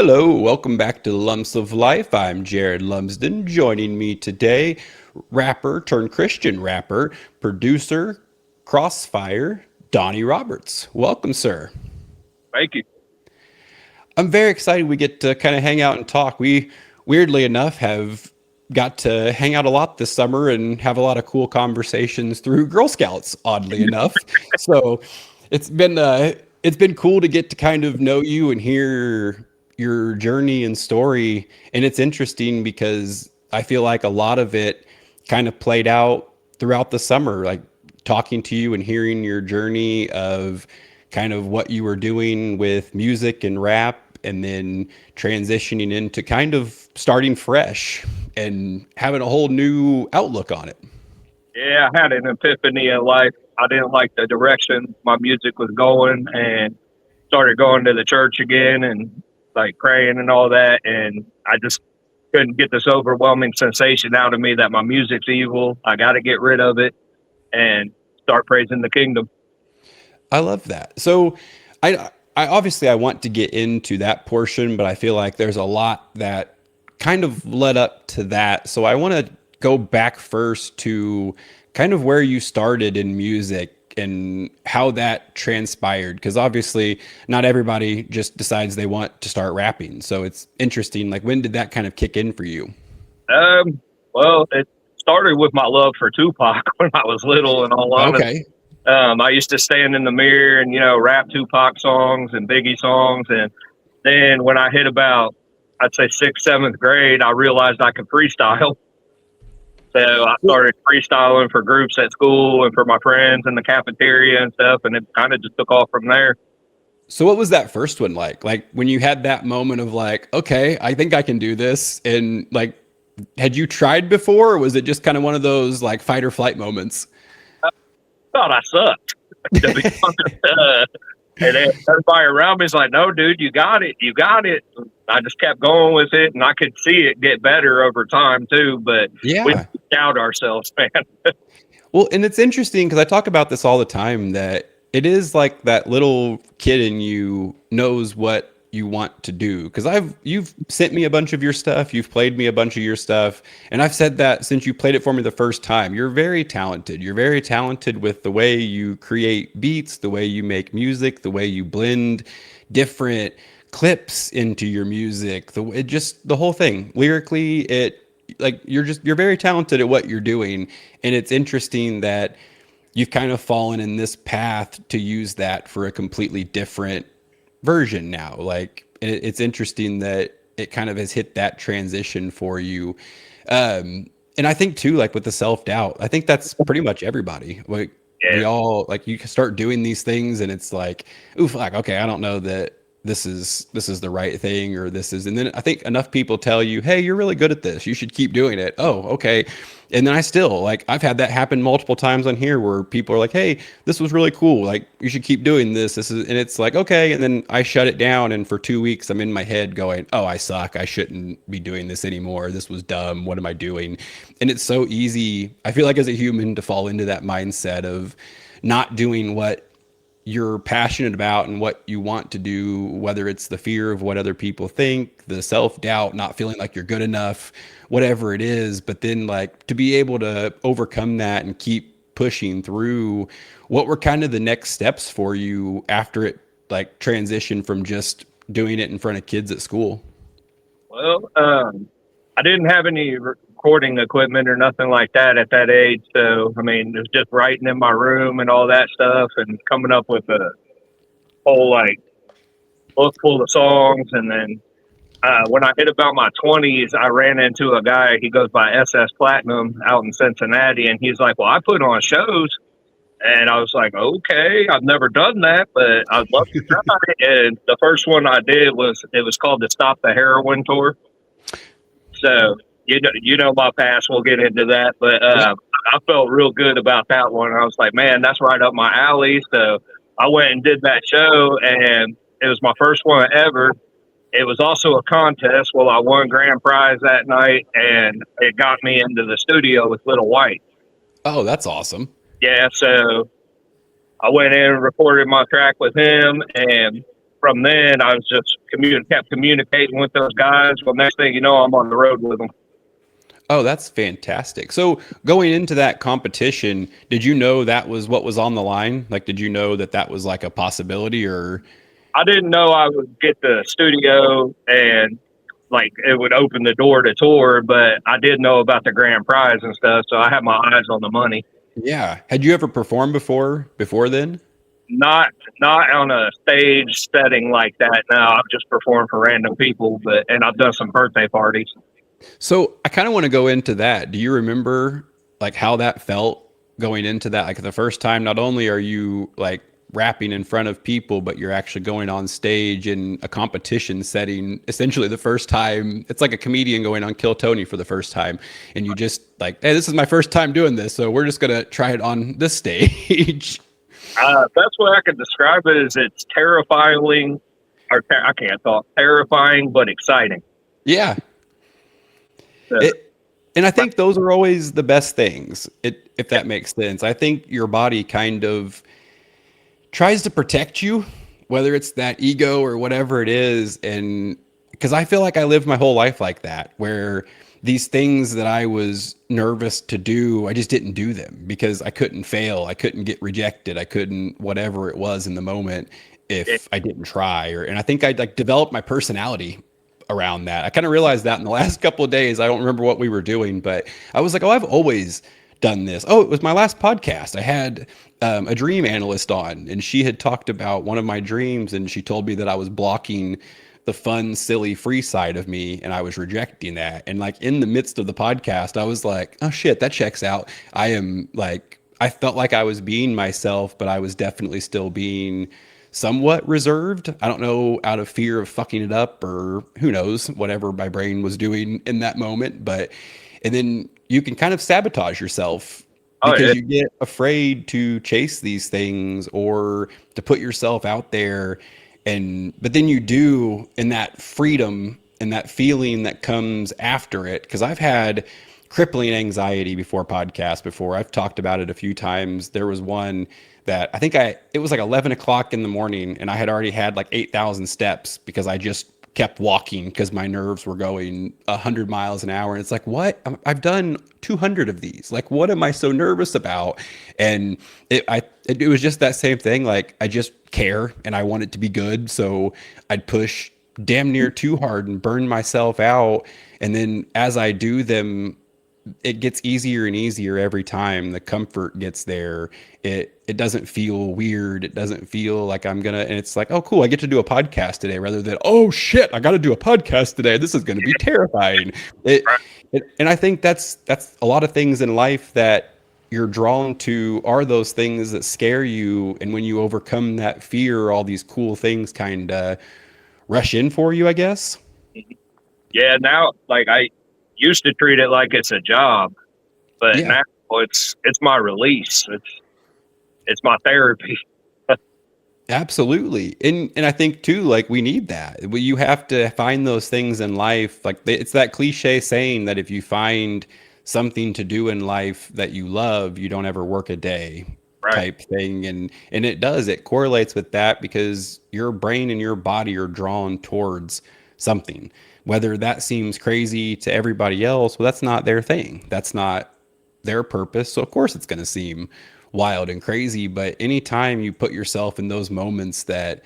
Hello, welcome back to Lumps of Life. I'm Jared Lumsden. Joining me today, rapper turned Christian rapper, producer, Crossfyr, Donnie Roberts. Welcome, sir. Thank you. I'm very excited we get to kind of hang out and talk. We, weirdly enough, have got to hang out a lot this summer and have a lot of cool conversations through Girl Scouts, oddly enough. So it's been cool to get to kind of know you and hear your journey and story. And it's interesting because I feel like a lot of it kind of played out throughout the summer, like talking to you and hearing your journey of kind of what you were doing with music and rap and then transitioning into kind of starting fresh and having a whole new outlook on it. Yeah, I had an epiphany in life. I didn't like the direction my music was going and started going to the church again and like praying and all that. And I just couldn't get this overwhelming sensation out of me that my music's evil. I got to get rid of it and start praising the kingdom. I love that. So I obviously I want to get into that portion, but I feel like there's a lot that kind of led up to that. So I want to go back first to kind of where you started in music and how that transpired because obviously not everybody just decides they want to start rapping. So it's interesting, like when did that kind of kick in for you? Um, well, it started with my love for Tupac when I was little, in all honesty. Okay. I used to stand in the mirror and, rap Tupac songs and Biggie songs. And then when I hit about, I'd say sixth, seventh grade, I realized I could freestyle. So I started freestyling for groups at school and for my friends in the cafeteria and stuff. And it kind of just took off from there. So what was that first one like? Like when you had that moment of like, okay, I think I can do this, and like, had you tried before, or was it just kind of one of those like fight or flight moments? I thought I sucked, to be honest. And then everybody around me is like, no, dude, you got it. You got it. I just kept going with it, and I could see it get better over time, too. But we Yeah. doubt ourselves, man. Well, and it's interesting because I talk about this all the time that it is like that little kid in you knows what you want to do. Because you've sent me a bunch of your stuff, you've played me a bunch of your stuff, and I've said that since you played it for me the first time. You're very talented. You're very talented with the way you create beats, the way you make music, the way you blend different clips into your music, it just the whole thing. Lyrically, it like you're very talented at what you're doing, and it's interesting that you've kind of fallen in this path to use that for a completely different version now. Like it's interesting that it kind of has hit that transition for you. And I think too, like with the self-doubt, I think that's pretty much everybody. Like Yeah. we all like you can start doing these things and it's like, oof, like, okay, I don't know that this is the right thing or this is, and then I think enough people tell you, hey, you're really good at this, you should keep doing it. Oh, okay. And then I still like I've had that happen multiple times on here where people are like, hey, this was really cool, like you should keep doing this is, and it's like, okay, and then I shut it down and for 2 weeks I'm in my head going, oh, I suck, I shouldn't be doing this anymore, this was dumb, what am I doing? And it's so easy, I feel like, as a human to fall into that mindset of not doing what you're passionate about and what you want to do, whether it's the fear of what other people think, the self-doubt, not feeling like you're good enough, whatever it is. But then like to be able to overcome that and keep pushing through, what were kind of the next steps for you after it like transitioned from just doing it in front of kids at school? Well, I didn't have any recording equipment or nothing like that at that age. So, I mean, it was just writing in my room and all that stuff and coming up with a whole like book full of songs. And then when I hit about my 20s, I ran into a guy. He goes by SS Platinum out in Cincinnati. And he's like, well, I put on shows. And I was like, okay, I've never done that, but I'd love to try it. And the first one I did it was called the Stop the Heroin Tour. So you know my past. We'll get into that, but Yep. I felt real good about that one. I was like, man, that's right up my alley. So I went and did that show, and it was my first one ever. It was also a contest. Well, I won grand prize that night, and it got me into the studio with Little White. Oh, that's awesome. Yeah, so I went in and recorded my track with him, and from then, I was just kept communicating with those guys. Well, next thing you know, I'm on the road with them. Oh, that's fantastic. So going into that competition, did you know that was what was on the line? Like, did you know that that was like a possibility or? I didn't know I would get the studio and like it would open the door to tour, but I did know about the grand prize and stuff, so I had my eyes on the money. Yeah. Had you ever performed before then? Not not on a stage setting like that. No, I've just performed for random people, but and I've done some birthday parties. So I kind of want to go into that. Do you remember like how that felt going into that? Like the first time, not only are you like rapping in front of people, but you're actually going on stage in a competition setting. Essentially, the first time, it's like a comedian going on Kill Tony for the first time, and you just like, hey, this is my first time doing this, so we're just gonna try it on this stage. Best way I could describe it is it's terrifying, I can't talk. Terrifying but exciting. Yeah, So, it, and I think those are always the best things. If that makes sense. I think your body kind of tries to protect you, whether it's that ego or whatever it is. And because I feel like I lived my whole life like that, where these things that I was nervous to do, I just didn't do them because I couldn't fail. I couldn't get rejected. I couldn't, whatever it was in the moment, it, if I didn't try. And I think I like developed my personality around that. I kind of realized that in the last couple of days. I don't remember what we were doing, but I was like, oh, I've always done this. Oh, it was my last podcast. I had a dream analyst on, and she had talked about one of my dreams, and she told me that I was blocking the fun, silly, free side of me, and I was rejecting that. And like in the midst of the podcast, I was like, oh shit, that checks out. I am like, I felt like I was being myself, but I was definitely still being somewhat reserved. I don't know, out of fear of fucking it up or who knows, whatever my brain was doing in that moment. But, and then you can kind of sabotage yourself oh, because it, you get afraid to chase these things or to put yourself out there. And, but then you do, in that freedom and that feeling that comes after it. Cause I've had crippling anxiety before podcasts before. I've talked about it a few times. There was one that it was like 11 o'clock in the morning and I had already had like 8,000 steps because I just kept walking because my nerves were going 100 miles an hour. And it's like, what? I've done 200 of these. Like, what am I so nervous about? And it was just that same thing. Like, I just care and I want it to be good. So I'd push damn near too hard and burn myself out. And then as I do them, it gets easier and easier every time. The comfort gets there. It doesn't feel weird. It doesn't feel like I'm gonna, and it's like, oh cool, I get to do a podcast today rather than, oh shit, I got to do a podcast today. This is going to be terrifying. And I think that's a lot of things in life that you're drawn to are those things that scare you. And when you overcome that fear, all these cool things kind of rush in for you, I guess. yeah, now like I used to treat it like it's a job, but Yeah. now it's my release. It's my therapy. Absolutely. And I think too, like we need that. You have to find those things in life. Like it's that cliche saying that if you find something to do in life that you love, you don't ever work a day Right. type thing. And it does, it correlates with that because your brain and your body are drawn towards something. Whether that seems crazy to everybody else, well, that's not their thing. That's not their purpose. So of course it's going to seem wild and crazy, but anytime you put yourself in those moments that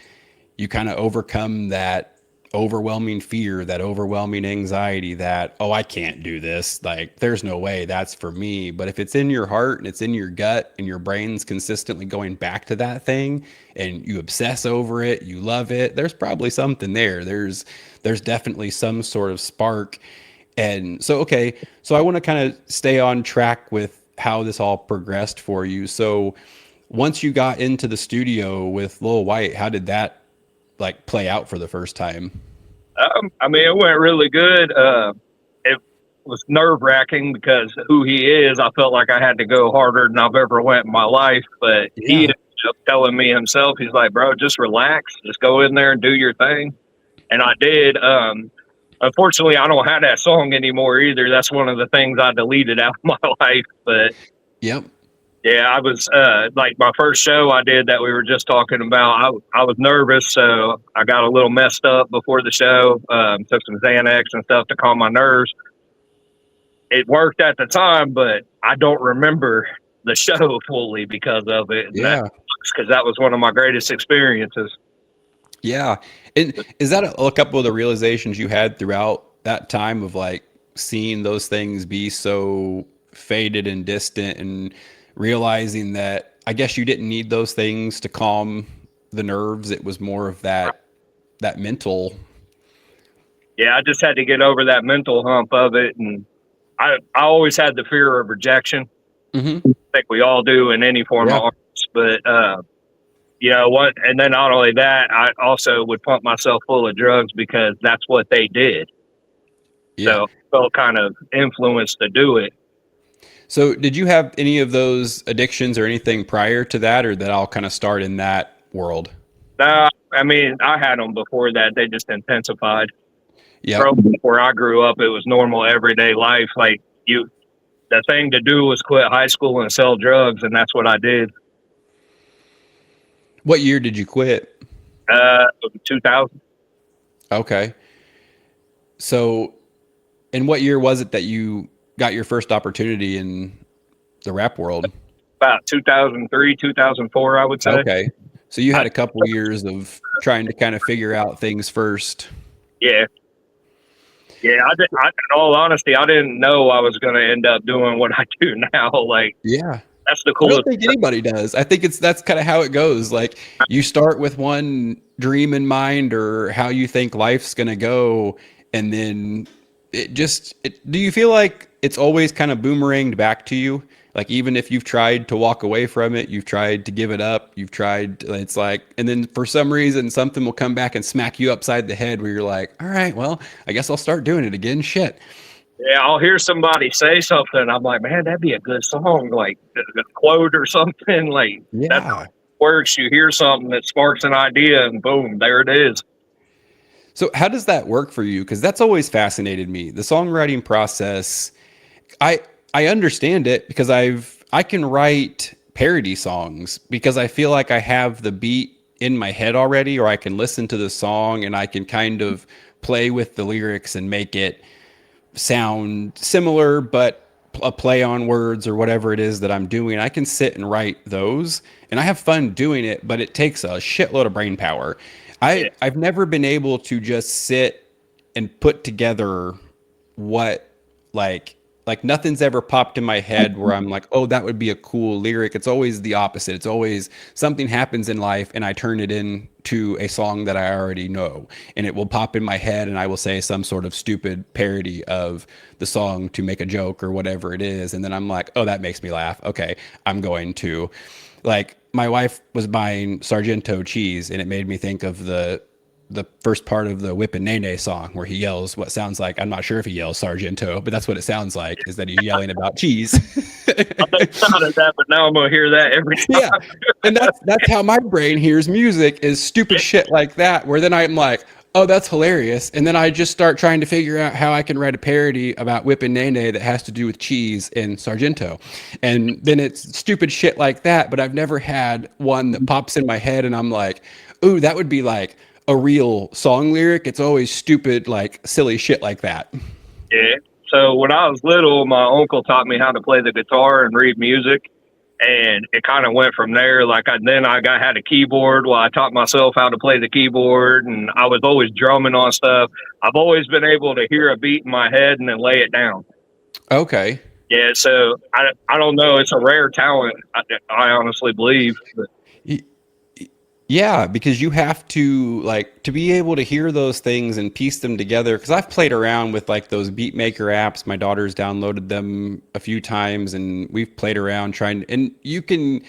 you kind of overcome that overwhelming fear, that overwhelming anxiety that, oh, I can't do this. Like there's no way that's for me. But if it's in your heart and it's in your gut and your brain's consistently going back to that thing and you obsess over it, you love it, there's probably something there. There's definitely some sort of spark. And so, okay, so I want to kind of stay on track with how this all progressed for you. So once you got into the studio with Lil White, how did that like play out for the first time? I mean, it went really good. It was nerve wracking because who he is. I felt like I had to go harder than I've ever went in my life. But he Yeah. ended up telling me himself, he's like, bro, just relax, just go in there and do your thing. And I did. Unfortunately, I don't have that song anymore either. That's one of the things I deleted out of my life. But Yep. Yeah, I was like my first show I did that we were just talking about. I was nervous, so I got a little messed up before the show. Took some Xanax and stuff to calm my nerves. It worked at the time, but I don't remember the show fully because of it, and that Yeah. because that was one of my greatest experiences. Yeah. And is that a couple of the realizations you had throughout that time of like seeing those things be so faded and distant and realizing that I guess you didn't need those things to calm the nerves. It was more of that mental. Yeah, I just had to get over that mental hump of it, and I always had the fear of rejection. Hmm. I think we all do in any form Yeah. of arts, but you know what? And then not only that, I also would pump myself full of drugs because that's what they did. Yeah. So I felt kind of influenced to do it. So did you have any of those addictions or anything prior to that, or that all kind of start in that world? No, I mean, I had them before that. They just intensified. Yep. Growing up where I grew up, it was normal everyday life. Like the thing to do was quit high school and sell drugs, and that's what I did. What year did you quit? 2000, Okay. So, and what year was it that you got your first opportunity in the rap world? about 2003, 2004, I would say. Okay. So you I, had a couple years of trying to kind of figure out things first. yeah, yeah. In all honesty, I didn't know I was going to end up doing what I do now. Like Yeah. that's the I don't coolest. think anybody does. I think that's kind of how it goes. Like you start with one dream in mind or how you think life's going to go, and then do you feel like it's always kind of boomeranged back to you? Like even if you've tried to walk away from it, you've tried to give it up, you've tried, it's like, and then for some reason something will come back and smack you upside the head where you're like, all right, well, I guess I'll start doing it again. Shit. Yeah, I'll hear somebody say something. I'm like, man, that'd be a good song, like a quote or something. Like that's how Yeah. it works. You hear something that sparks an idea, and boom, there it is. So how does that work for you? Because that's always fascinated me. The songwriting process, I I understand it because I can write parody songs because I feel like I have the beat in my head already, or I can listen to the song and I can kind of play with the lyrics and make it sound similar, but a play on words or whatever it is that I'm doing. I can sit and write those and I have fun doing it, but it takes a shitload of brain power. Yeah, I've never been able to just sit and put together what like nothing's ever popped in my head where I'm like, oh, that would be a cool lyric. It's always the opposite. It's always something happens in life and I turn it into a song that I already know. And it will pop in my head and I will say some sort of stupid parody of the song to make a joke or whatever it is. And then I'm like, oh, that makes me laugh. Okay, I'm going to. Like my wife was buying Sargento cheese and it made me think of the first part of the Whip and Nene song where he yells what sounds like, I'm not sure if he yells Sargento, but that's what it sounds like, is that he's yelling about cheese. I never thought of that, but now I'm gonna hear that every Yeah. time. And that's how my brain hears music, is stupid shit like that, where then I'm like, oh, that's hilarious. And then I just start trying to figure out how I can write a parody about Whip and Nene that has to do with cheese and Sargento. And then it's stupid shit like that, but I've never had one that pops in my head and I'm like, ooh, that would be like a real song lyric. It's always stupid, like silly shit like that. Yeah. So when I was little, my uncle taught me how to play the guitar and read music, and it kind of went from there. Like had a keyboard. Well, I taught myself how to play the keyboard, and I was always drumming on stuff. I've always been able to hear a beat in my head and then lay it down. Okay. Yeah. So I don't know. It's a rare talent. I honestly believe. But Yeah, because you have to like to be able to hear those things and piece them together. Because I've played around with like those beat maker apps. My daughter's downloaded them a few times, and we've played around trying. And you can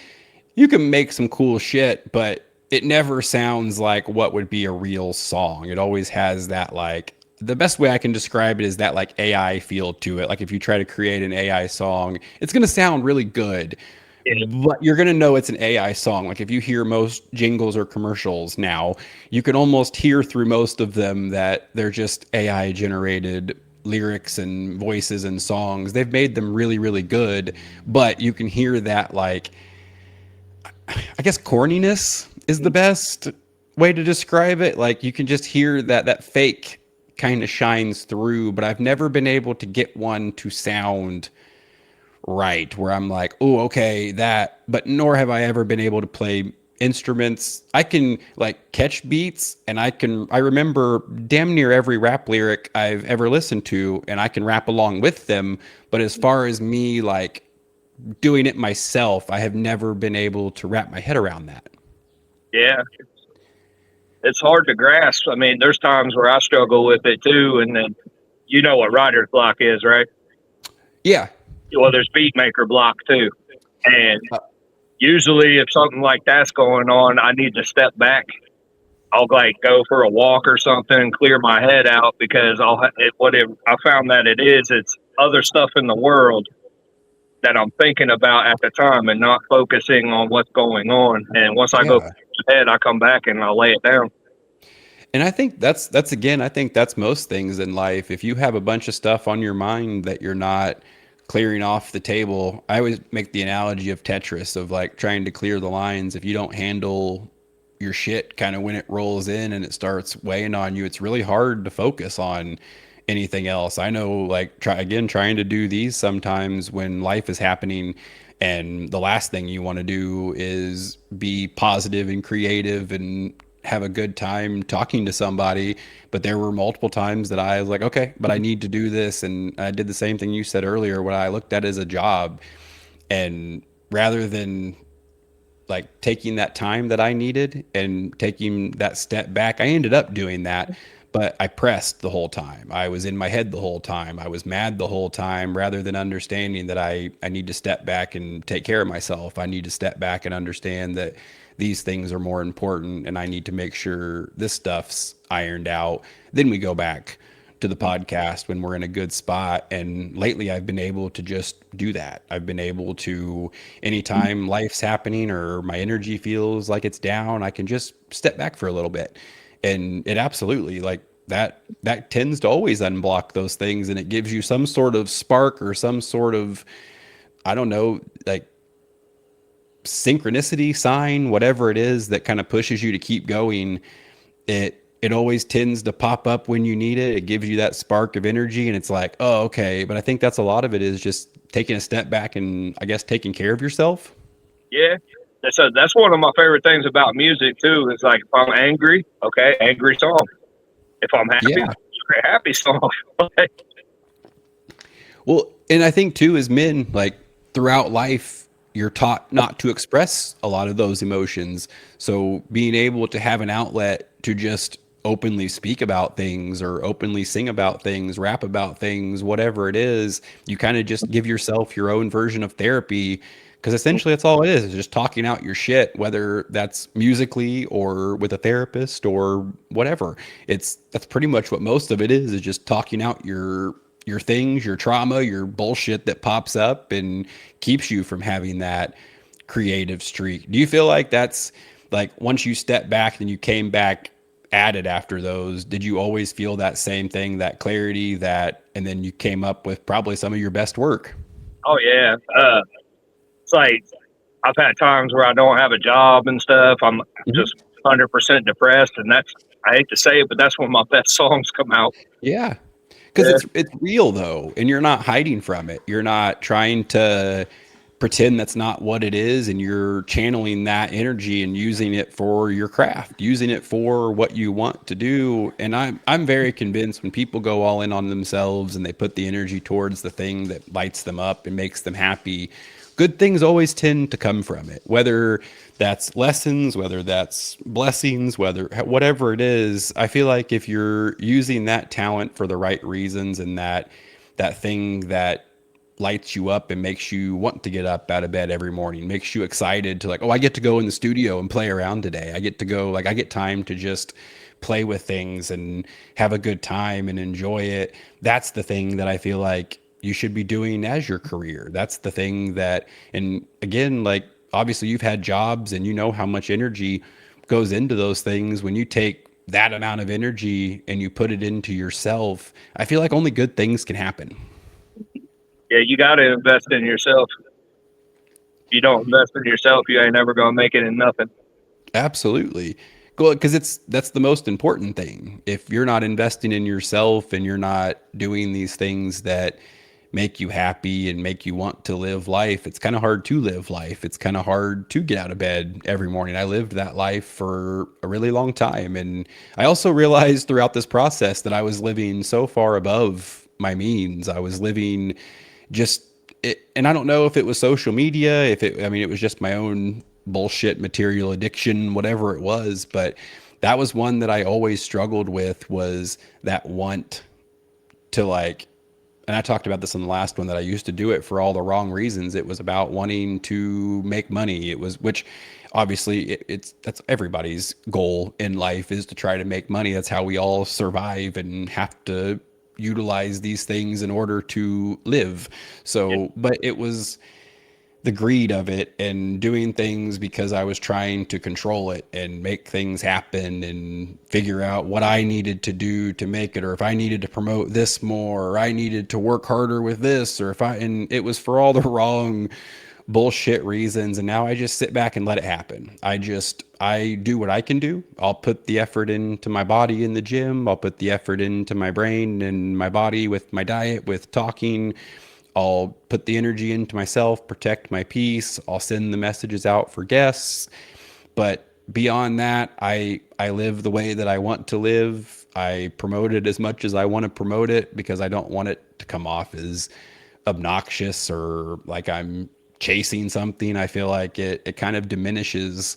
make some cool shit, but it never sounds like what would be a real song. It always has that like the best way I can describe it is that like AI feel to it. Like if you try to create an AI song, it's gonna sound really good, yeah, but you're going to know it's an AI song. Like if you hear most jingles or commercials now, you can almost hear through most of them that they're just AI generated lyrics and voices and songs. They've made them really, really good, but you can hear that, like, I guess corniness is the best way to describe it. Like, you can just hear that fake kind of shines through, but I've never been able to get one to sound right where I'm like, oh, okay, that, but nor have I ever been able to play instruments. I can like catch beats, and I remember damn near every rap lyric I've ever listened to, and I can rap along with them. But as far as me like doing it myself, I have never been able to wrap my head around that. Yeah, it's hard to grasp. I mean, there's times where I struggle with it too, and then you know what writer's block is, right? Yeah. Well, there's beat maker block too, and usually if something like that's going on, I need to step back. I'll like go for a walk or something and clear my head out because I found that it's other stuff in the world that I'm thinking about at the time and not focusing on what's going on. And once I go Yeah. to bed, I come back and I'll lay it down. And I think that's again, I think that's most things in life. If you have a bunch of stuff on your mind that you're not clearing off the table, I always make the analogy of Tetris, of like trying to clear the lines. If you don't handle your shit kind of when it rolls in and it starts weighing on you, it's really hard to focus on anything else. I know, like, trying to do these sometimes when life is happening, and the last thing you want to do is be positive and creative and have a good time talking to somebody. But there were multiple times that I was like, okay, but I need to do this. And I did the same thing you said earlier, what I looked at as a job. And rather than like taking that time that I needed and taking that step back, I ended up doing that. But I pressed the whole time. I was in my head the whole time. I was mad the whole time, rather than understanding that I need to step back and take care of myself. I need to step back and understand that these things are more important, and I need to make sure this stuff's ironed out. Then we go back to the podcast when we're in a good spot. And lately I've been able to just do that. I've been able to, anytime life's happening or my energy feels like it's down, I can just step back for a little bit. And it absolutely, like, that tends to always unblock those things, and it gives you some sort of spark or some sort of, I don't know, like synchronicity sign, whatever it is that kind of pushes you to keep going. It always tends to pop up when you need it. It gives you that spark of energy, and it's like, oh, okay. But I think that's a lot of it is just taking a step back and, I guess, taking care of yourself. Yeah. That's one of my favorite things about music too. Is like if I'm angry, okay, angry song. If I'm happy, Yeah. happy song. Well, and I think too, as men, like throughout life, you're taught not to express a lot of those emotions. So being able to have an outlet to just openly speak about things or openly sing about things, rap about things, whatever it is, you kind of just give yourself your own version of therapy. Because essentially that's all it is just talking out your shit, whether that's musically or with a therapist or whatever. That's pretty much what most of it is just talking out your things, your trauma, your bullshit that pops up and keeps you from having that creative streak. Do you feel like that's like once you step back and you came back at it after those, did you always feel that same thing, that clarity, that, and then you came up with probably some of your best work? Oh yeah. It's like I've had times where I don't have a job and stuff. I'm Mhm. just 100% depressed, and I hate to say it, but that's when my best songs come out. Yeah. Because Yeah. it's real though, and you're not hiding from it. You're not trying to pretend that's not what it is, and you're channeling that energy and using it for your craft, using it for what you want to do. And I'm very convinced when people go all in on themselves and they put the energy towards the thing that lights them up and makes them happy, good things always tend to come from it. Whether that's lessons, whether that's blessings, whether whatever it is, I feel like if you're using that talent for the right reasons, and that thing that lights you up and makes you want to get up out of bed every morning, makes you excited to like, oh, I get to go in the studio and play around today. I get to go, like, I get time to just play with things and have a good time and enjoy it. That's the thing that I feel like you should be doing as your career. That's the thing that, and again, like, obviously you've had jobs and you know how much energy goes into those things. When you take that amount of energy and you put it into yourself, I feel like only good things can happen. Yeah, you got to invest in yourself. If you don't invest in yourself, you ain't never gonna make it in nothing. Absolutely. Well, because that's the most important thing. If you're not investing in yourself and you're not doing these things that make you happy and make you want to live life, it's kind of hard to live life. It's kind of hard to get out of bed every morning. I lived that life for a really long time. And I also realized throughout this process that I was living so far above my means. I was living just and I don't know if it was social media, if it, I mean, it was just my own bullshit material addiction, whatever it was. But that was one that I always struggled with, was that want to like, and I talked about this in the last one, that I used to do it for all the wrong reasons. It was about wanting to make money. It was, which obviously that's everybody's goal in life, is to try to make money. That's how we all survive and have to utilize these things in order to live. Yeah, So, but it was the greed of it and doing things because I was trying to control it and make things happen and figure out what I needed to do to make it, or if I needed to promote this more, or I needed to work harder with this, or if I, and it was for all the wrong bullshit reasons. And now I just sit back and let it happen. I do what I can do. I'll put the effort into my body in the gym. I'll put the effort into my brain and my body with my diet, with talking. I'll put the energy into myself, protect my peace. I'll send the messages out for guests. But beyond that, I live the way that I want to live. I promote it as much as I want to promote it, because I don't want it to come off as obnoxious or like I'm chasing something. I feel like it kind of diminishes,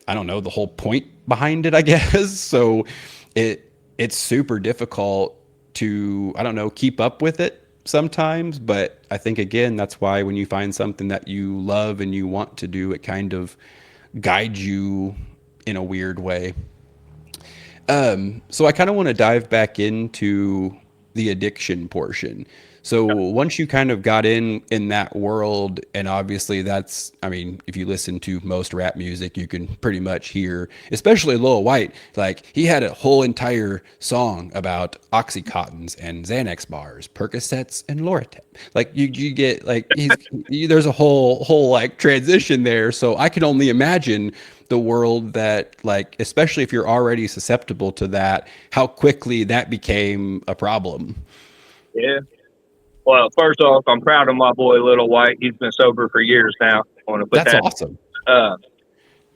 I don't know, the whole point behind it, I guess. So it's super difficult to, I don't know, keep up with it sometimes. But I think, again, that's why when you find something that you love and you want to do, it kind of guides you in a weird way. So I kind of want to dive back into the addiction portion. So once you kind of got in that world, and obviously that's, I mean, if you listen to most rap music, you can pretty much hear, especially Lil White, like he had a whole entire song about Oxycontins and Xanax bars, Percocets and Loratem. Like you get like there's a whole like transition there. So I can only imagine the world that, like, especially if you're already susceptible to that, how quickly that became a problem. yeah. Well, first off, I'm proud of my boy Little White. He's been sober for years now. I want to put That's that. awesome. Uh,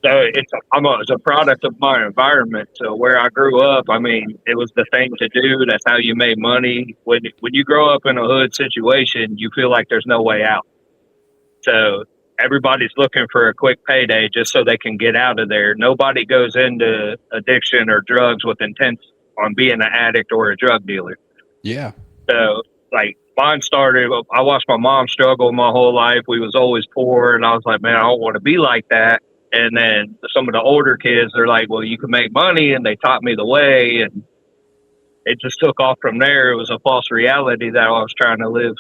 it's a product of my environment. So where I grew up, I mean, it was the thing to do. That's how you made money. When you grow up in a hood situation, you feel like there's no way out. So everybody's looking for a quick payday just so they can get out of there. Nobody goes into addiction or drugs with intent on being an addict or a drug dealer. Yeah. So like mine started, I watched my mom struggle my whole life. We was always poor, and I was like, man, I don't want to be like that. And then some of the older kids, they're like, well, you can make money, and they taught me the way, and it just took off from there. It was a false reality that I was trying to live.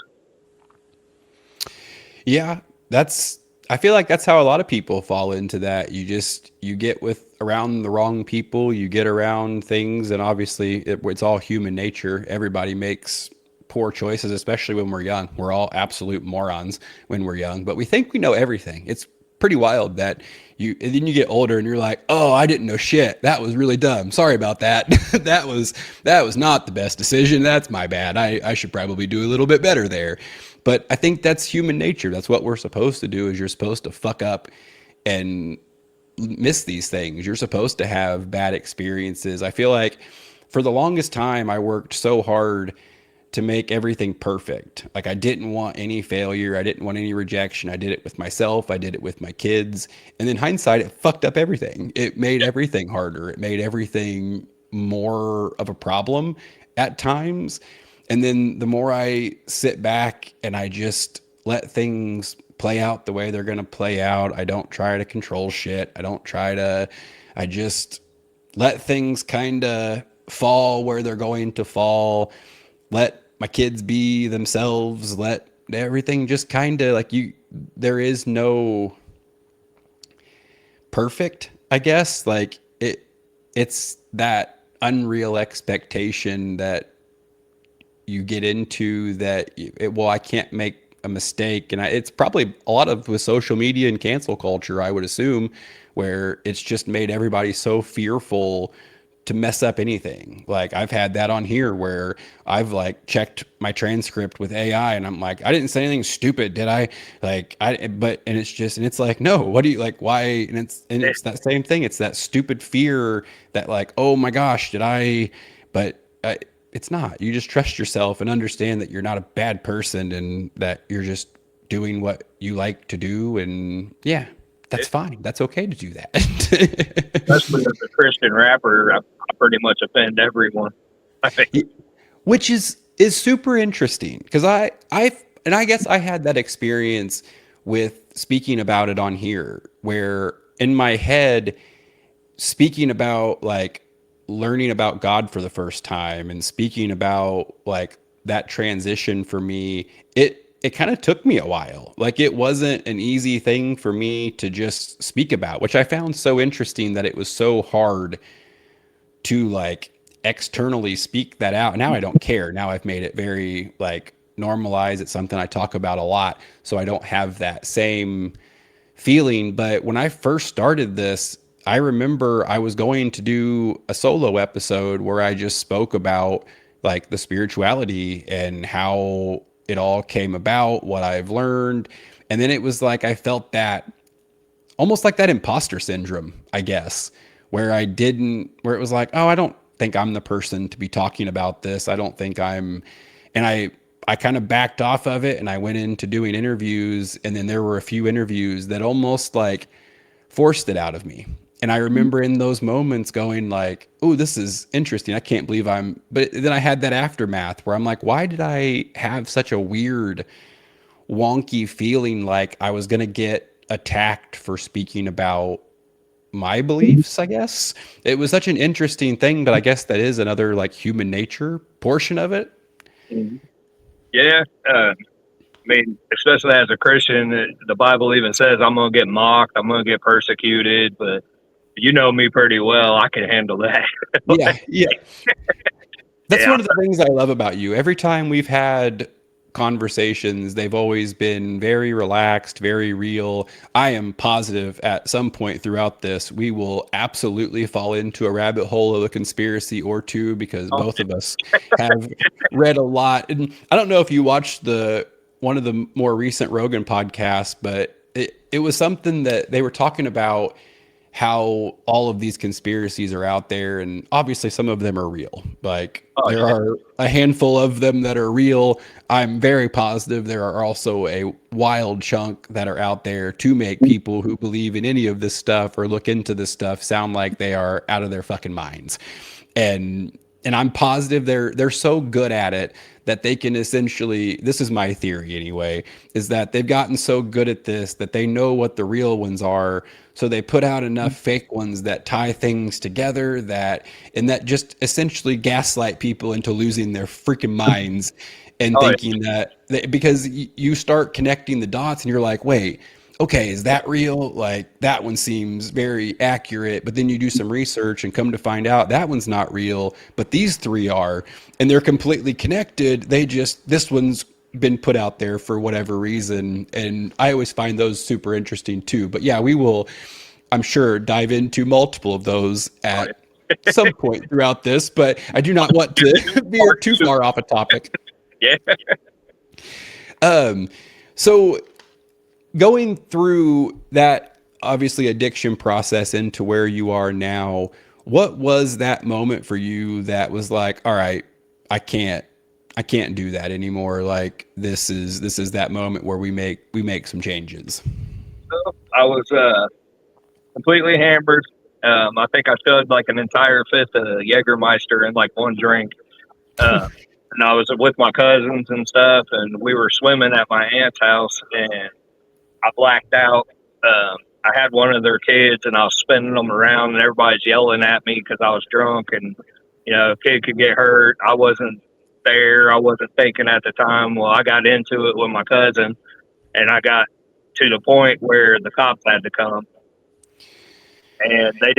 Yeah, I feel like that's how a lot of people fall into that. You get with around the wrong people, you get around things, and obviously it's all human nature. Everybody makes poor choices, especially when we're young. We're all absolute morons when we're young, but we think we know everything. It's pretty wild that and then you get older and you're like, oh, I didn't know shit. That was really dumb. Sorry about that. that was not the best decision. That's my bad. I should probably do a little bit better there. But I think that's human nature. That's what we're supposed to do, is you're supposed to fuck up and miss these things. You're supposed to have bad experiences. I feel like for the longest time I worked so hard to make everything perfect. Like I didn't want any failure. I didn't want any rejection. I did it with myself. I did it with my kids. And in hindsight, it fucked up everything. It made everything harder. It made everything more of a problem at times. And then the more I sit back and I just let things play out the way they're going to play out, I don't try to control shit. I just let things kind of fall where they're going to fall. Let my kids be themselves. Let everything just kind of like there is no perfect, I guess. Like it's that unreal expectation that you get into that well, I can't make a mistake. And it's probably a lot of with social media and cancel culture, I would assume, where it's just made everybody so fearful to mess up anything. Like I've had that on here where I've like checked my transcript with AI and I'm like, I didn't say anything stupid, did I? Like and it's just, and it's like, no, what do you like, why? And it's that same thing. It's that stupid fear that like, oh my gosh, did I, but it's not. You just trust yourself and understand that you're not a bad person and that you're just doing what you like to do. And yeah, that's fine. That's okay to do that. Especially as a Christian rapper, I pretty much offend everyone. I think. Which is super interesting because I guess I had that experience with speaking about it on here where in my head speaking about like learning about God for the first time and speaking about like that transition for me, it kind of took me a while. Like it wasn't an easy thing for me to just speak about, which I found so interesting that it was so hard to like externally speak that out. Now I don't care. Now I've made it very like normalized. It's something I talk about a lot. So I don't have that same feeling. But when I first started this, I remember I was going to do a solo episode where I just spoke about like the spirituality and how it all came about, what I've learned. And then it was like I felt that almost like that imposter syndrome, I guess, where it was like, oh, I don't think I'm the person to be talking about this. I don't think I'm, and I kind of backed off of it and I went into doing interviews. And then there were a few interviews that almost like forced it out of me. And I remember in those moments going like, oh, this is interesting. I can't believe but then I had that aftermath where I'm like, why did I have such a weird wonky feeling like I was going to get attacked for speaking about my beliefs, I guess. It was such an interesting thing, but I guess that is another like human nature portion of it. Yeah. I mean, especially as a Christian, the Bible even says I'm going to get mocked, I'm going to get persecuted, but you know me pretty well. I can handle that. Yeah, yeah. That's Yeah. one of the things I love about you. Every time we've had conversations, they've always been very relaxed, very real. I am positive at some point throughout this, we will absolutely fall into a rabbit hole of a conspiracy or two because Oh, both of us have read a lot. And I don't know if you watched the one of the more recent Rogan podcasts, but it was something that they were talking about how all of these conspiracies are out there and obviously some of them are real. Like oh, there are a handful of them that are real. I'm very positive there are also a wild chunk that are out there to make people who believe in any of this stuff or look into this stuff sound like they are out of their fucking minds. And I'm positive they're so good at it that they can essentially, this is my theory anyway, is that they've gotten so good at this that they know what the real ones are. So they put out enough fake ones that tie things together and that just essentially gaslight people into losing their freaking minds and oh, thinking that because you start connecting the dots and you're like, wait, okay, is that real? Like that one seems very accurate, but then you do some research and come to find out that one's not real, but these three are, and they're completely connected. This one's been put out there for whatever reason. And I always find those super interesting too. But yeah, we will, I'm sure, dive into multiple of those at some point throughout this, but I do not want to veer too far off a topic. yeah. Um, so going through that obviously addiction process into where you are now, what was that moment for you that was like, all right, I can't do that anymore. Like this is that moment where we make some changes. I was completely hammered. I think I chugged like an entire fifth of Jägermeister in like one drink. And I was with my cousins and stuff, and we were swimming at my aunt's house, and I blacked out. I had one of their kids, and I was spinning them around, and everybody's yelling at me because I was drunk, and a kid could get hurt. I wasn't there. I wasn't thinking at the time. Well, I got into it with my cousin, and I got to the point where the cops had to come, and they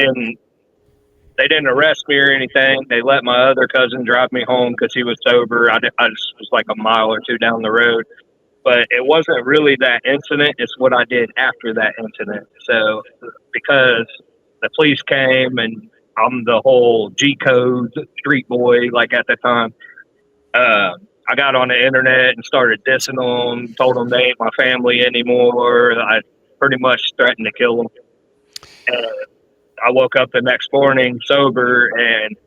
they didn't arrest me or anything. They let my other cousin drive me home because he was sober. I just was like a mile or two down the road. But it wasn't really that incident. It's what I did after that incident. So because the police came and I'm the whole G code street boy, like at the time, I got on the internet and started dissing them, told them they ain't my family anymore. I pretty much threatened to kill them. And I woke up the next morning sober and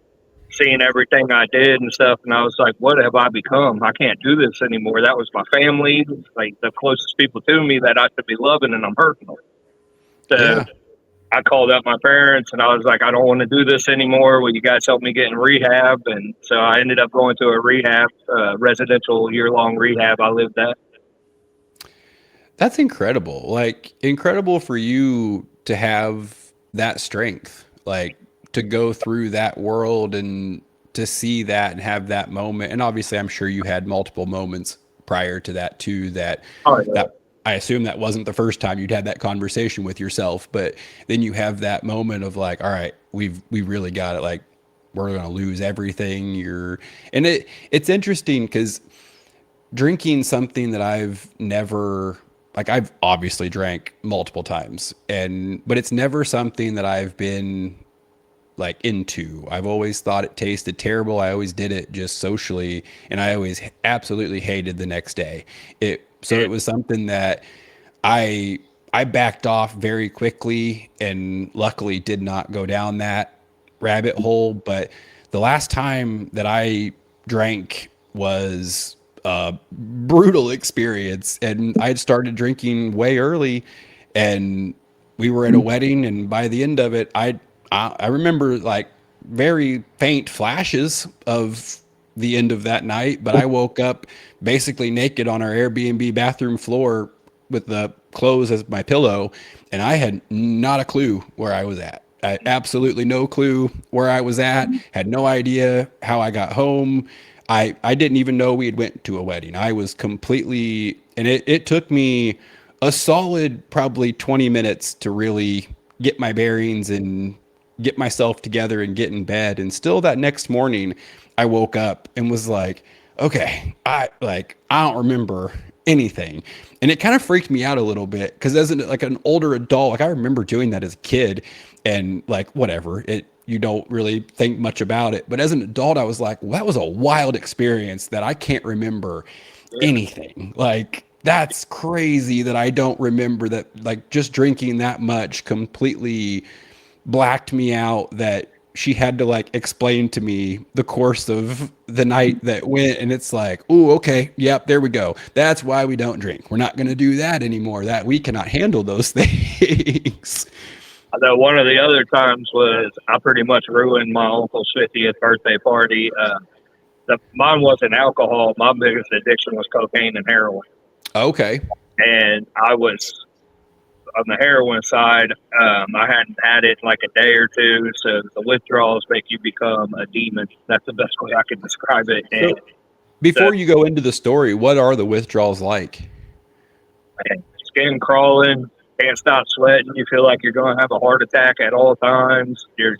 seeing everything I did and stuff, and I was like, what have I become? I can't do this anymore. That was my family, like the closest people to me that I should be loving, and I'm hurting them. So Yeah. I called up my parents, and I was like, I don't want to do this anymore. Will you guys help me get in rehab? And so I ended up going to a rehab, residential year-long rehab I lived at. That's incredible. Like incredible for you to have that strength, like to go through that world and to see that and have that moment. And obviously I'm sure you had multiple moments prior to that too, Oh, yeah. that I assume that wasn't the first time you'd had that conversation with yourself, but then you have that moment of like, all right, we really got it. Like we're going to lose everything. And it's interesting because drinking something that I've never like I've obviously drank multiple times but it's never something that I've been like into. I've always thought it tasted terrible. I always did it just socially and I always absolutely hated the next day. It was something that I I backed off very quickly and luckily did not go down that rabbit hole. But the last time that I drank was a brutal experience, and I had started drinking way early, and we were at a wedding, and by the end of it, I remember like very faint flashes of the end of that night, but I woke up basically naked on our Airbnb bathroom floor with the clothes as my pillow, and I had not a clue where I was at. I absolutely no clue where I was at. Had no idea how I got home. I didn't even know we had went to a wedding. I was completely, and it took me a solid probably 20 minutes to really get my bearings and get myself together and get in bed. And still that next morning, I woke up and was like, okay, I don't remember anything. And it kind of freaked me out a little bit because as an older adult, like I remember doing that as a kid and like whatever, you don't really think much about it. But as an adult, I was like, well, that was a wild experience that I can't remember anything. Like that's crazy that I don't remember that, like just drinking that much completely blacked me out, that she had to like explain to me the course of the night that went. And it's like, oh, okay, yep, there we go. That's why we don't drink. We're not going to do that anymore. That we cannot handle those things. Although one of the other times was I pretty much ruined my uncle's 50th birthday party. Mine wasn't alcohol. My biggest addiction was cocaine and heroin. Okay. And I was on the heroin side. I hadn't had it in like a day or two. So the withdrawals make you become a demon. That's the best way I can describe it. And Before you go into the story, what are the withdrawals like? skin crawling, can't stop sweating. You feel like you're going to have a heart attack at all times. You're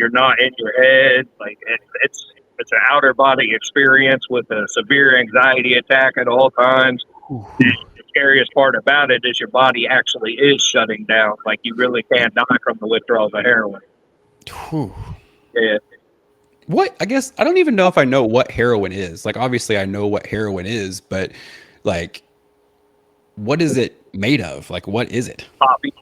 not in your head. Like it's an outer body experience with a severe anxiety attack at all times. The scariest part about it is your body actually is shutting down. Like you really can't die from the withdrawals of heroin. Whew. Yeah. What, I guess I don't even know if I know what heroin is. Like obviously I know what heroin is, but like what is it made of? Like what is it? Poppy.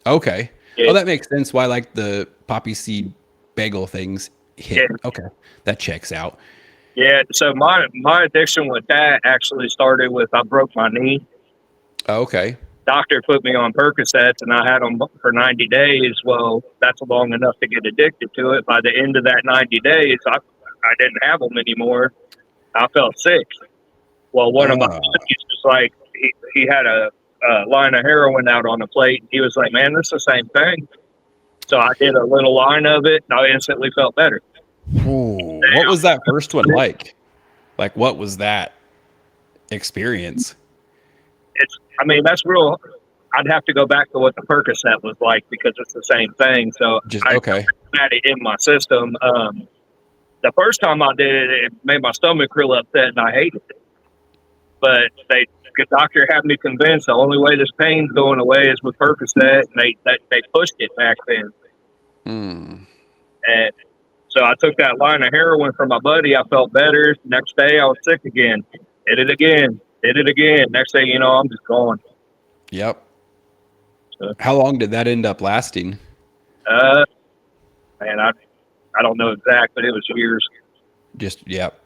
Okay. Yeah. Oh, that makes sense why like the poppy seed bagel things hit. Yeah. Okay. That checks out. Yeah. So my addiction with that actually started with I broke my knee. Okay. Doctor put me on Percocets and I had them for 90 days. Well, that's long enough to get addicted to it. By the end of that 90 days, I didn't have them anymore. I felt sick. Well, one of my buddies was like, he had a line of heroin out on a plate. He was like, man, this is the same thing. So I did a little line of it and I instantly felt better. Ooh, what was that first one like? Like, what was that experience? That's real. I'd have to go back to what the Percocet was like because it's the same thing. So Okay. had it in my system. The first time I did it, it made my stomach real upset, and I hated it. But the doctor had me convinced the only way this pain's going away is with Percocet, and they pushed it back then. Hmm. And so I took that line of heroin from my buddy. I felt better. Next day, I was sick again. Did it again. Did it again. Next thing you know, I'm just gone. Yep. So, How long did that end up lasting? uh, man, I don't know exact, but it was years. Just, yep.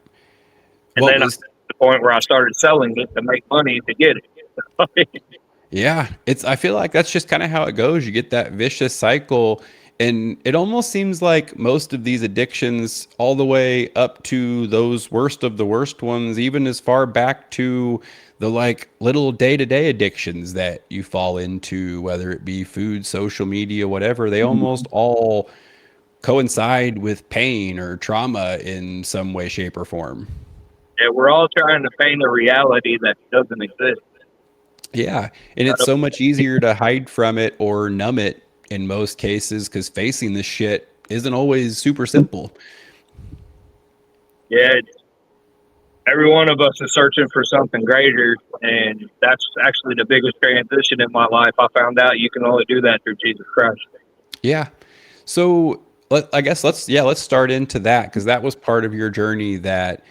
And What then I was, got to the point where I started selling it to make money to get it. yeah, I feel like that's just kind of how it goes. You get that vicious cycle. And it almost seems like most of these addictions, all the way up to those worst of the worst ones, even as far back to the like little day to day addictions that you fall into, whether it be food, social media, whatever, they almost all coincide with pain or trauma in some way, shape, or form. Yeah, we're all trying to paint a reality that doesn't exist. Yeah. And it's so much easier to hide from it or numb it in most cases because facing this shit isn't always super simple. Yeah, every one of us is searching for something greater, and that's actually the biggest transition in my life. I found out you can only do that through Jesus Christ. Yeah. So I guess let's start into that because that was part of your journey that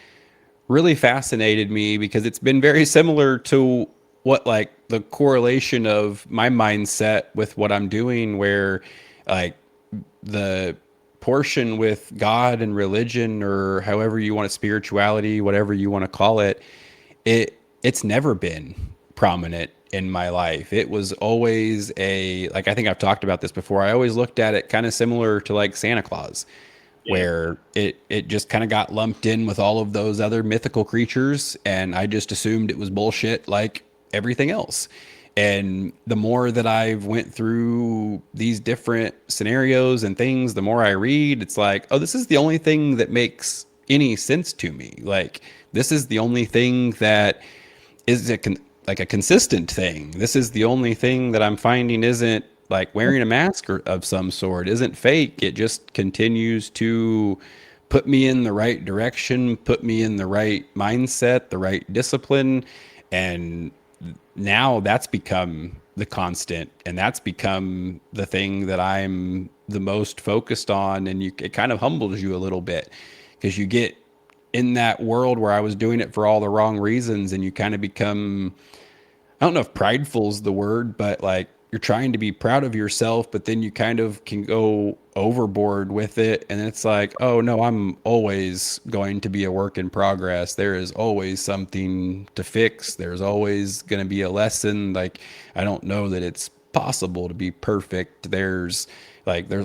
really fascinated me because it's been very similar to what like the correlation of my mindset with what I'm doing where like the portion with God and religion or however you want it, spirituality, whatever you want to call it, it's never been prominent in my life. It was always a like I think I've talked about this before. I always looked at it kind of similar to like Santa Claus, Yeah, where it just kind of got lumped in with all of those other mythical creatures, and I just assumed it was bullshit like everything else. And the more that I've went through these different scenarios and things, the more I read, it's like, oh, this is the only thing that makes any sense to me. Like this is the only thing that is like a consistent thing. This is the only thing that I'm finding isn't like wearing a mask of some sort, isn't fake. It just continues to put me in the right direction, put me in the right mindset, the right discipline. And now that's become the constant and that's become the thing that I'm the most focused on. And it kind of humbles you a little bit because you get in that world where I was doing it for all the wrong reasons and you kind of become, I don't know if prideful is the word, but like you're trying to be proud of yourself, but then you kind of can go overboard with it. And it's like, oh no, I'm always going to be a work in progress. There is always something to fix. There's always going to be a lesson. Like, I don't know that it's possible to be perfect. There's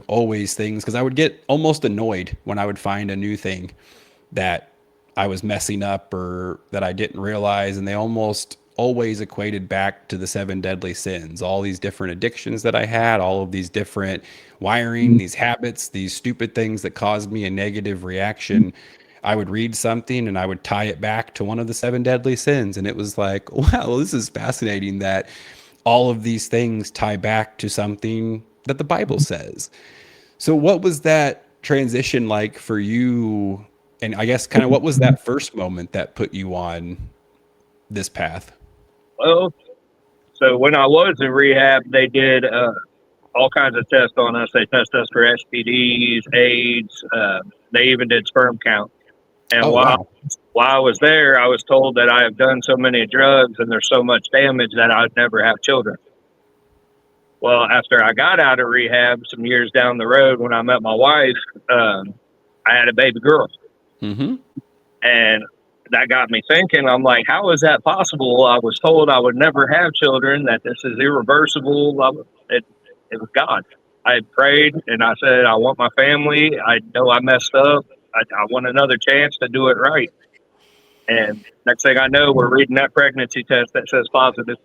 always things because I would get almost annoyed when I would find a new thing that I was messing up or that I didn't realize. And they almost always equated back to the seven deadly sins, all these different addictions that I had, all of these different wiring, these habits, these stupid things that caused me a negative reaction. I would read something and I would tie it back to one of the seven deadly sins. And it was like, wow, this is fascinating that all of these things tie back to something that the Bible says. So, what was that transition like for you? And I guess kind of what was that first moment that put you on this path? well, so when I was in rehab, they did all kinds of tests on us. They tested us for STDs, AIDS. They even did sperm count. And Oh, wow. while I was there, I was told that I have done so many drugs and there's so much damage that I'd never have children. Well, after I got out of rehab, some years down the road, when I met my wife, I had a baby girl, Mm-hmm. and that got me thinking. I'm like, how is that possible? I was told I would never have children, that this is irreversible. It was God. I had prayed and I said, I want my family. I know I messed up. I want another chance to do it right. And next thing I know, we're reading that pregnancy test that says positive.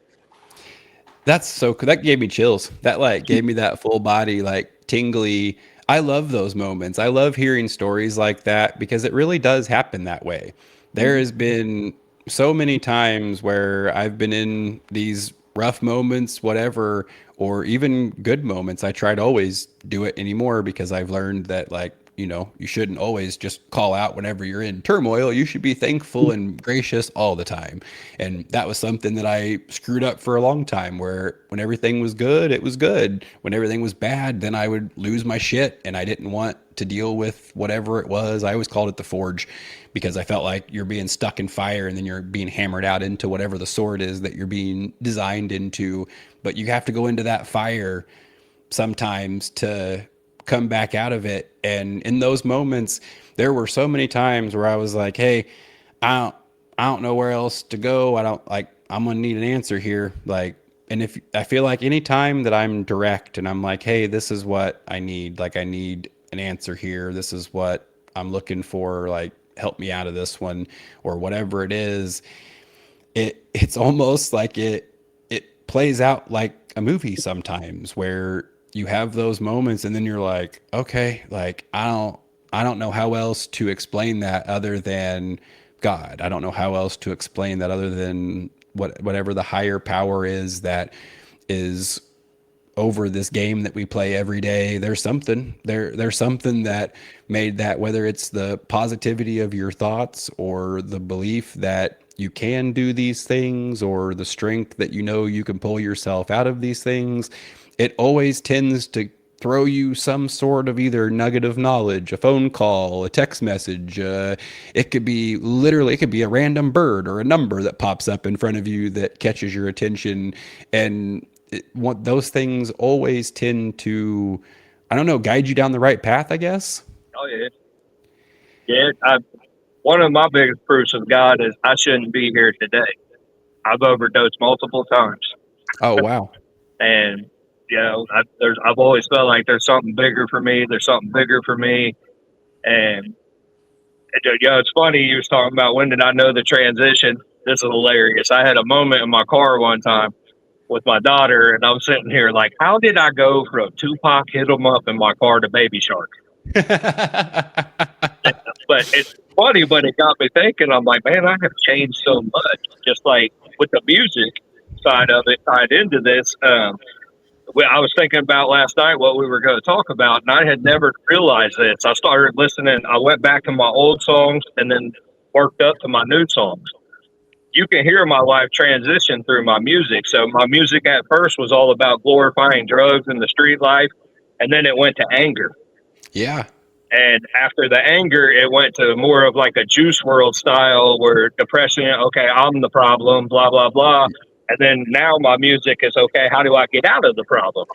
That's so cool. That gave me chills. That like gave me that full body, like tingly. I love those moments. I love hearing stories like that because it really does happen that way. There has been so many times where I've been in these rough moments, whatever, or even good moments, I try to always do it anymore because I've learned that, like, you shouldn't always just call out whenever you're in turmoil. You should be thankful and gracious all the time. And that was something that I screwed up for a long time, where when everything was good, it was good. When everything was bad, then I would lose my shit and I didn't want to deal with whatever it was. I always called it the forge because I felt like you're being stuck in fire and then you're being hammered out into whatever the sword is that you're being designed into. But you have to go into that fire sometimes to come back out of it. And in those moments, there were so many times where I was like, hey, I don't, I don't know where else to go. I don't like, I'm going to need an answer here. Like, and if I feel like any time that I'm direct and I'm like, hey, this is what I need, like, I need an answer here. This is what I'm looking for. Like, help me out of this one or whatever it is. It's almost like it plays out like a movie sometimes where you have those moments and then you're like, okay, like I don't know how else to explain that other than God. I don't know how else to explain that other than whatever the higher power is that is over this game that we play every day. There's something that made that, whether it's the positivity of your thoughts or the belief that you can do these things or the strength that you can pull yourself out of these things. It always tends to throw you some sort of either nugget of knowledge, a phone call, a text message. It could be literally, it could be a random bird or a number that pops up in front of you that catches your attention. And those things always tend to, I don't know, guide you down the right path, I guess. Oh yeah, yeah. One of my biggest proofs of God is I shouldn't be here today. I've overdosed multiple times, Oh, wow. and I've always felt like there's something bigger for me. There's something bigger for me, and it's funny you was talking about when did I know the transition. This is hilarious. I had a moment in my car one time with my daughter, and I'm sitting here like, how did I go from Tupac hit 'em up in my car to Baby Shark? But it's funny, but it got me thinking. I'm like, man, I have changed so much. Just like with the music side of it tied into this. I was thinking about last night what we were going to talk about, and I had never realized this. I started listening. I went back to my old songs and then worked up to my new songs. You can hear my life transition through my music. So my music at first was all about glorifying drugs and the street life, and then it went to anger. Yeah. And after the anger, it went to more of like a Juice World style where depression, okay, I'm the problem, blah, blah, blah. And then now my music is, okay, how do I get out of the problem?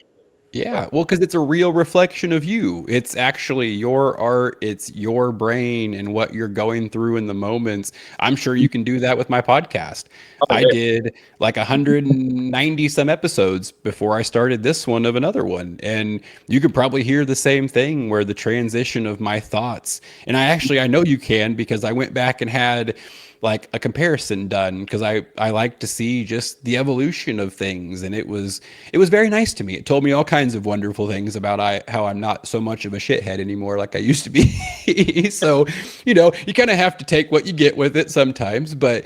Yeah, well, because it's a real reflection of you. It's actually your art, it's your brain and what you're going through in the moments. I'm sure you can do that with my podcast. Oh, I yeah. did like 190 some episodes before I started this one of another one. And you could probably hear the same thing where the transition of my thoughts. And I know you can because I went back and had like a comparison done because I like to see just the evolution of things, and it was very nice to me. It told me all kinds of wonderful things about how I'm not so much of a shithead anymore like I used to be. So you kind of have to take what you get with it sometimes, but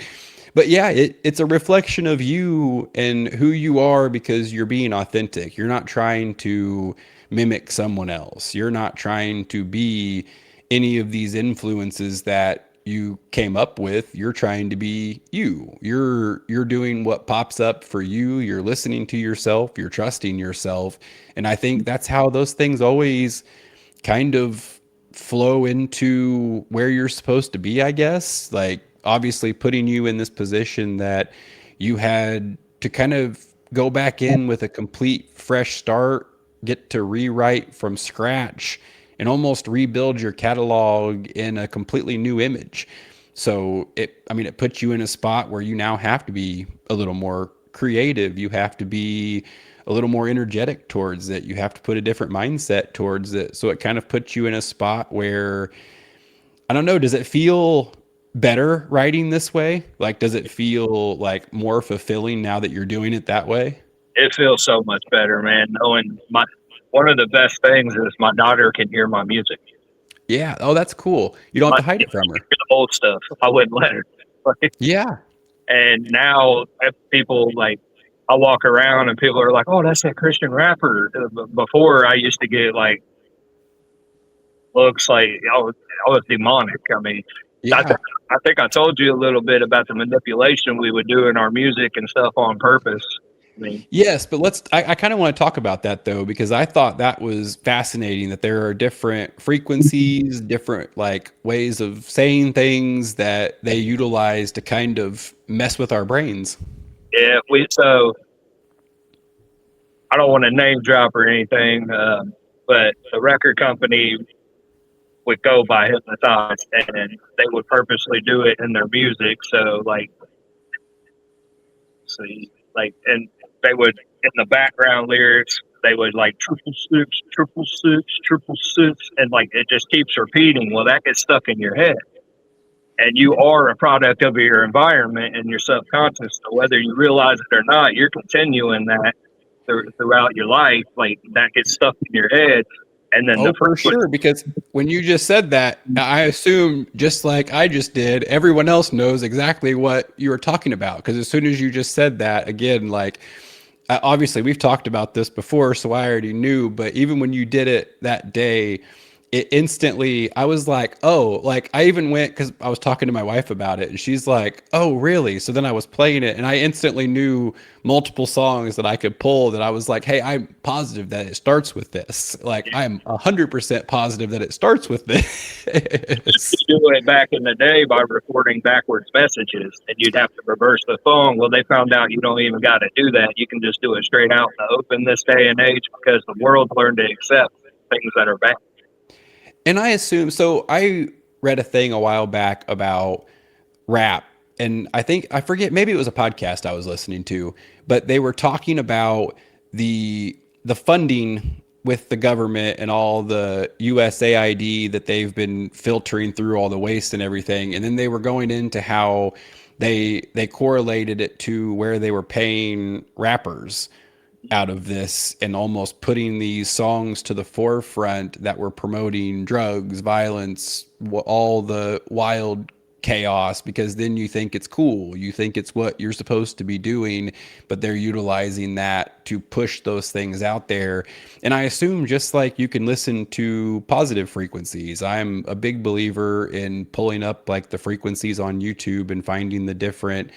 yeah, it's a reflection of you and who you are because you're being authentic. You're not trying to mimic someone else. You're not trying to be any of these influences that you came up with. You're trying to be you. You're doing what pops up for you. You're listening to yourself. You're trusting yourself. And I think that's how those things always kind of flow into where you're supposed to be, I guess. Like obviously putting you in this position that you had to kind of go back in with a complete fresh start, get to rewrite from scratch and almost rebuild your catalog in a completely new image. So it puts you in a spot where you now have to be a little more creative. You have to be a little more energetic towards it. You have to put a different mindset towards it. So it kind of puts you in a spot where, I don't know, does it feel better writing this way? Like, does it feel like more fulfilling now that you're doing it that way? It feels so much better, man. Knowing one of the best things is my daughter can hear my music. Yeah. Oh, that's cool. You don't have My to hide it from her. the old stuff, I wouldn't let her. Yeah. And now people like I walk around and people are like, "Oh, that's that Christian rapper." Before I used to get like looks like I was demonic. I mean, I, Yeah. th- I think I told you a little bit about the manipulation we would do in our music and stuff on purpose. I mean, Yes, but I kind of want to talk about that though, because I thought that was fascinating that there are different frequencies, different like ways of saying things that they utilize to kind of mess with our brains. yeah, we so I don't want to name drop or anything, but the record company would go by hypnotized, and they would purposely do it in their music. So like, see, like, and they would in the background lyrics. They would like triple six, triple six, triple six, and like it just keeps repeating. Well, that gets stuck in your head, and you are a product of your environment and your subconscious. So whether you realize it or not, you're continuing that throughout your life. Like that gets stuck in your head, and then the Oh, for frequency. sure. Because when you just said that, I assume just like I just did, everyone else knows exactly what you were talking about. Because as soon as you just said that, again, like obviously we've talked about this before, so I already knew. But even when you did it that day, it instantly, I was like, oh, like I even went because I was talking to my wife about it, and she's like, oh, really? So then I was playing it, and I instantly knew multiple songs that I could pull that I was like, hey, I'm positive that it starts with this. Like, I'm 100% positive that it starts with this. Do it back in the day by recording backwards messages, and you'd have to reverse the song. Well, they found out you don't even got to do that. You can just do it straight out in the open this day and age because the world learned to accept things that are bad. And I assume, so I read a thing a while back about rap, and I think I forget, maybe it was a podcast I was listening to, but they were talking about the funding with the government and all the USAID that they've been filtering through all the waste and everything, and then they were going into how they correlated it to where they were paying rappers out of this and almost putting these songs to the forefront that were promoting drugs, violence, all the wild chaos, because then you think it's cool. You think it's what you're supposed to be doing, but they're utilizing that to push those things out there. And I assume just like you can listen to positive frequencies, I'm a big believer in pulling up like the frequencies on YouTube and finding the different,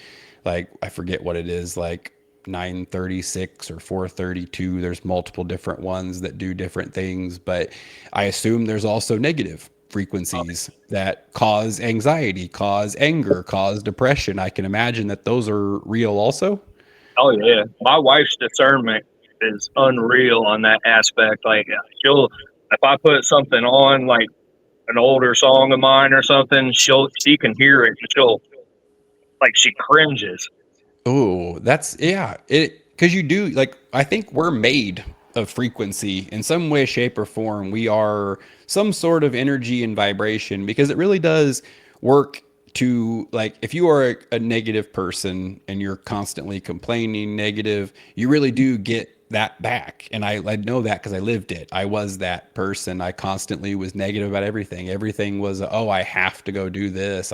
like, I forget what it is, like 936 or 432. There's multiple different ones that do different things, but I assume there's also negative frequencies that cause anxiety, cause anger, cause depression. I can imagine that those are real also. Oh yeah, my wife's discernment is unreal on that aspect. Like she'll, if I put something on like an older song of mine or something, she can hear it and she'll like she cringes. Oh, that's yeah. It because you do like I think we're made of frequency in some way, shape, or form. We are some sort of energy and vibration because it really does work to like if you are a negative person and you're constantly complaining negative, you really do get that back. And I know that because I lived it. I was that person. I constantly was negative about everything. Everything was, oh, I have to go do this.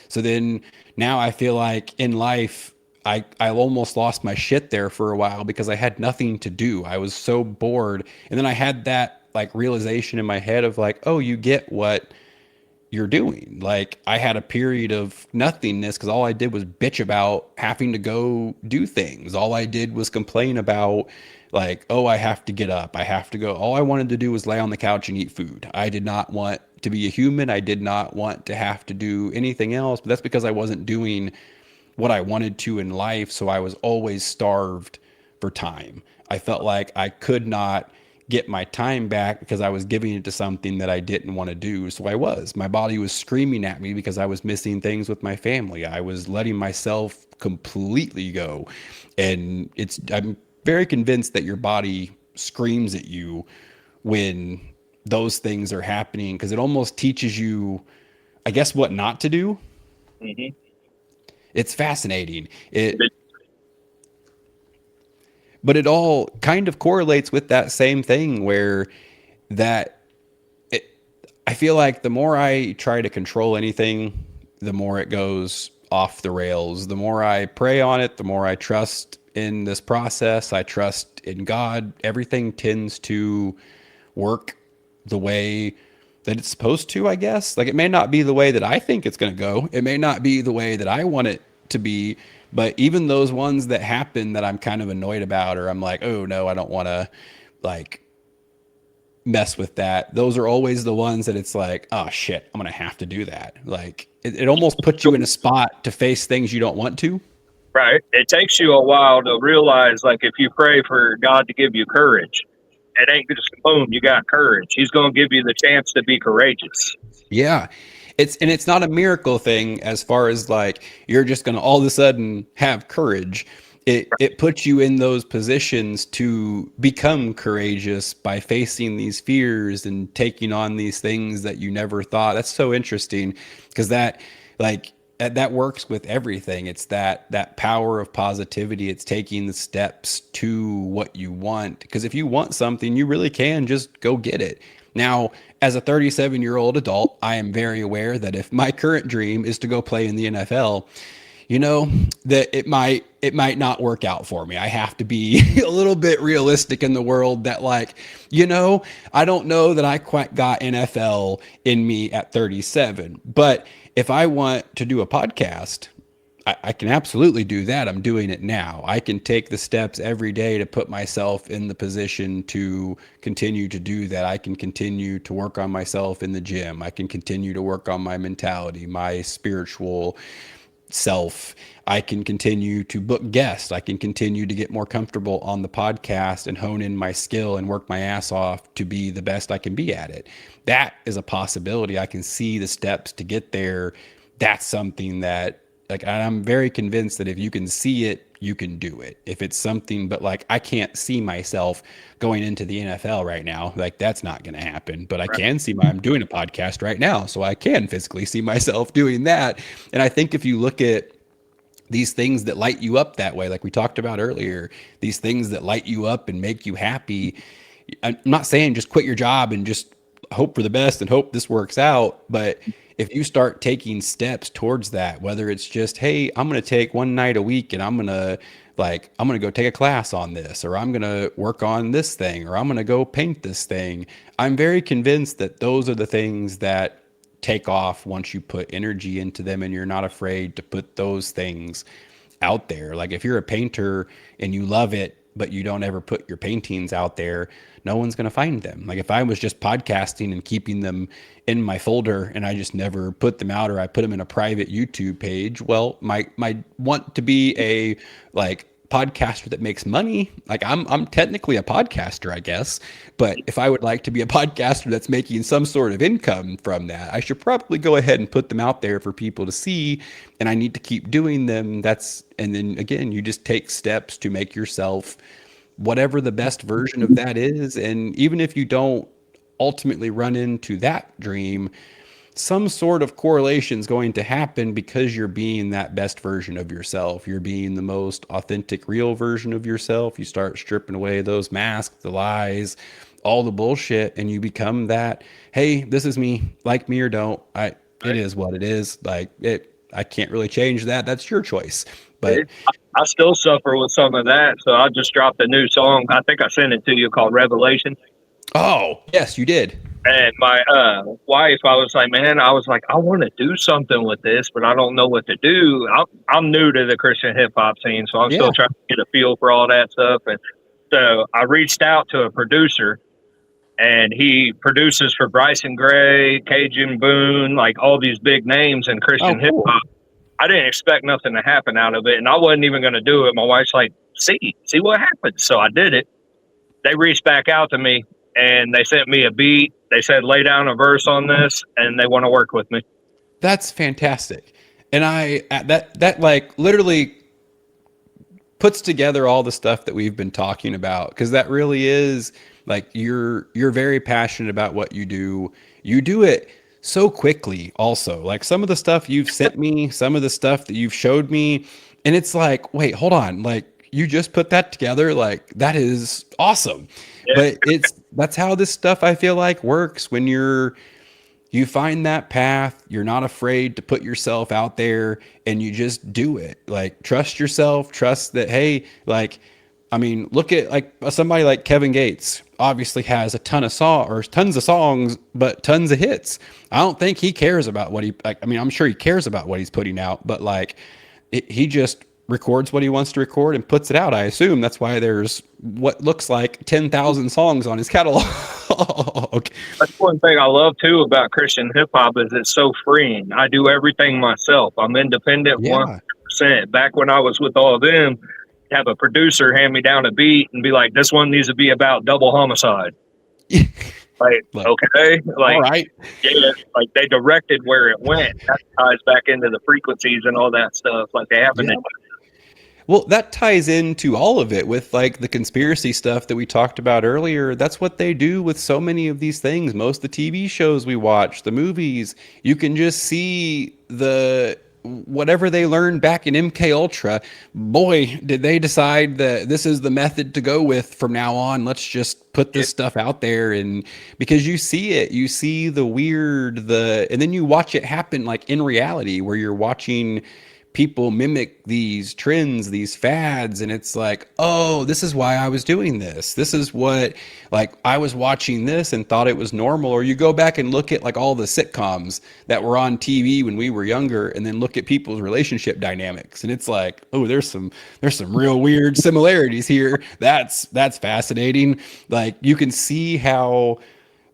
So then now I feel like in life, I almost lost my shit there for a while because I had nothing to do. I was so bored. And then I had that like realization in my head of like, oh, you get what you're doing. Like I had a period of nothingness because all I did was bitch about having to go do things. All I did was complain about like, oh, I have to get up. I have to go. All I wanted to do was lay on the couch and eat food. I did not want to be a human. I did not want to have to do anything else. But that's because I wasn't doing what I wanted to in life. So I was always starved for time. I felt like I could not get my time back because I was giving it to something that I didn't want to do. So I was. My body was screaming at me because I was missing things with my family. I was letting myself completely go. And I'm very convinced that your body screams at you when those things are happening because it almost teaches you, I guess, what not to do. Mm-hmm. It's fascinating. But it all kind of correlates with that same thing where that it, I feel like the more I try to control anything, the more it goes off the rails. The more I prey on it, the more I trust in this process. I trust in God. Everything tends to work the way that it's supposed to, I guess. Like it may not be the way that I think it's going to go. It may not be the way that I want it to be, but even those ones that happen that I'm kind of annoyed about, or I'm like, oh no, I don't want to like mess with that. Those are always the ones that it's like, oh shit, I'm going to have to do that. Like it almost puts you in a spot to face things you don't want to. Right. It takes you a while to realize, like, if you pray for God to give you courage, it ain't just boom, you got courage. He's going to give you the chance to be courageous. Yeah. It's not a miracle thing as far as like you're just going to all of a sudden have courage. It puts you in those positions to become courageous by facing these fears and taking on these things that you never thought. That's so interesting because that like that works with everything. It's that power of positivity. It's taking the steps to what you want. Because if you want something, you really can just go get it. Now, as a 37-year-old adult, I am very aware that if my current dream is to go play in the NFL, you know, that it might not work out for me. I have to be a little bit realistic in the world that like, I don't know that I quite got NFL in me at 37. But if I want to do a podcast, I can absolutely do that. I'm doing it now. I can take the steps every day to put myself in the position to continue to do that. I can continue to work on myself in the gym. I can continue to work on my mentality, my spiritual self. I can continue to book guests. I can continue to get more comfortable on the podcast and hone in my skill and work my ass off to be the best I can be at it. That is a possibility. I can see the steps to get there. That's something that like I'm very convinced that if you can see it, you can do it. If it's something, but like I can't see myself going into the NFL right now, like that's not going to happen. But I can see I'm doing a podcast right now, so I can physically see myself doing that. And I think if you look at these things that light you up that way, like we talked about earlier, these things that light you up and make you happy. I'm not saying just quit your job and just hope for the best and hope this works out, but if you start taking steps towards that, whether it's just, hey, I'm going to take one night a week and I'm going to go take a class on this, or I'm going to work on this thing, or I'm going to go paint this thing. I'm very convinced that those are the things that take off once you put energy into them and you're not afraid to put those things out there. Like if you're a painter and you love it, but you don't ever put your paintings out there, no one's going to find them. Like if I was just podcasting and keeping them in my folder and I just never put them out, or I put them in a private YouTube page, well, my want to be a like podcaster that makes money. Like I'm technically a podcaster, I guess, but if I would like to be a podcaster that's making some sort of income from that, I should probably go ahead and put them out there for people to see, and I need to keep doing them. And then again, you just take steps to make yourself whatever the best version of that is. And even if you don't ultimately run into that dream, some sort of correlation is going to happen because you're being that best version of yourself. You're being the most authentic, real version of yourself. You start stripping away those masks, the lies, all the bullshit, and you become that, hey, this is me, like me or don't. It is what it is. Like I can't really change that. That's your choice. But I still suffer with some of that. So I just dropped a new song. I think I sent it to you, called Revelation. oh, yes, you did. And my wife, I was like, I want to do something with this, but I don't know what to do. I'm new to the Christian hip hop scene, so I'm Yeah. still trying to get a feel for all that stuff. And so I reached out to a producer, and he produces for Bryson Gray, Cajun Boone, like all these big names in Christian hip hop. I didn't expect nothing to happen out of it, and I wasn't even going to do it. My wife's like, see what happens. So I did it. They reached back out to me, and they sent me a beat. They said, lay down a verse on this, and they want to work with me. That's fantastic. And that like literally puts together all the stuff that we've been talking about, because that really is like you're very passionate about what you do. You do it so quickly also. Like some of the stuff you've sent me, some of the stuff that you've showed me, and it's like, wait, hold on. Like you just put that together. Like that is awesome. Yeah. But that's how this stuff I feel like works when you're you find that path, you're not afraid to put yourself out there and you just do it. Like trust yourself, trust that, hey, like, I mean, look at like somebody like Kevin Gates obviously has a tons of songs, but tons of hits. I don't think he cares about what he like. I mean, I'm sure he cares about what he's putting out, but like he just records what he wants to record and puts it out. I assume that's why there's what looks like 10,000 songs on his catalog. That's one thing I love too about Christian hip hop is it's so freeing. I do everything myself. I'm independent Yeah. 100%. Back when I was with all of them, have a producer hand me down a beat and be like, "This one needs to be about double homicide." Like, Like, okay, like, all right. yeah, like they directed where it went. That ties back into the frequencies and all that stuff. Like they haven't. Yeah. Well, that ties into all of it with like the conspiracy stuff that we talked about earlier. That's what they do with so many of these things. Most of the TV shows we watch, the movies, you can just see the whatever they learned back in MK Ultra. Boy, did they decide that this is the method to go with from now on. Let's just put this stuff out there, and because you see it, you see the weird, and then you watch it happen like in reality where you're watching people mimic these trends, these fads, and it's like, oh, this is why I was doing this. This is what, like, I was watching this and thought it was normal. Or you go back and look at like all the sitcoms that were on TV when we were younger, and then look at people's relationship dynamics, and it's like, oh, there's some real weird similarities here. That's fascinating. Like you can see how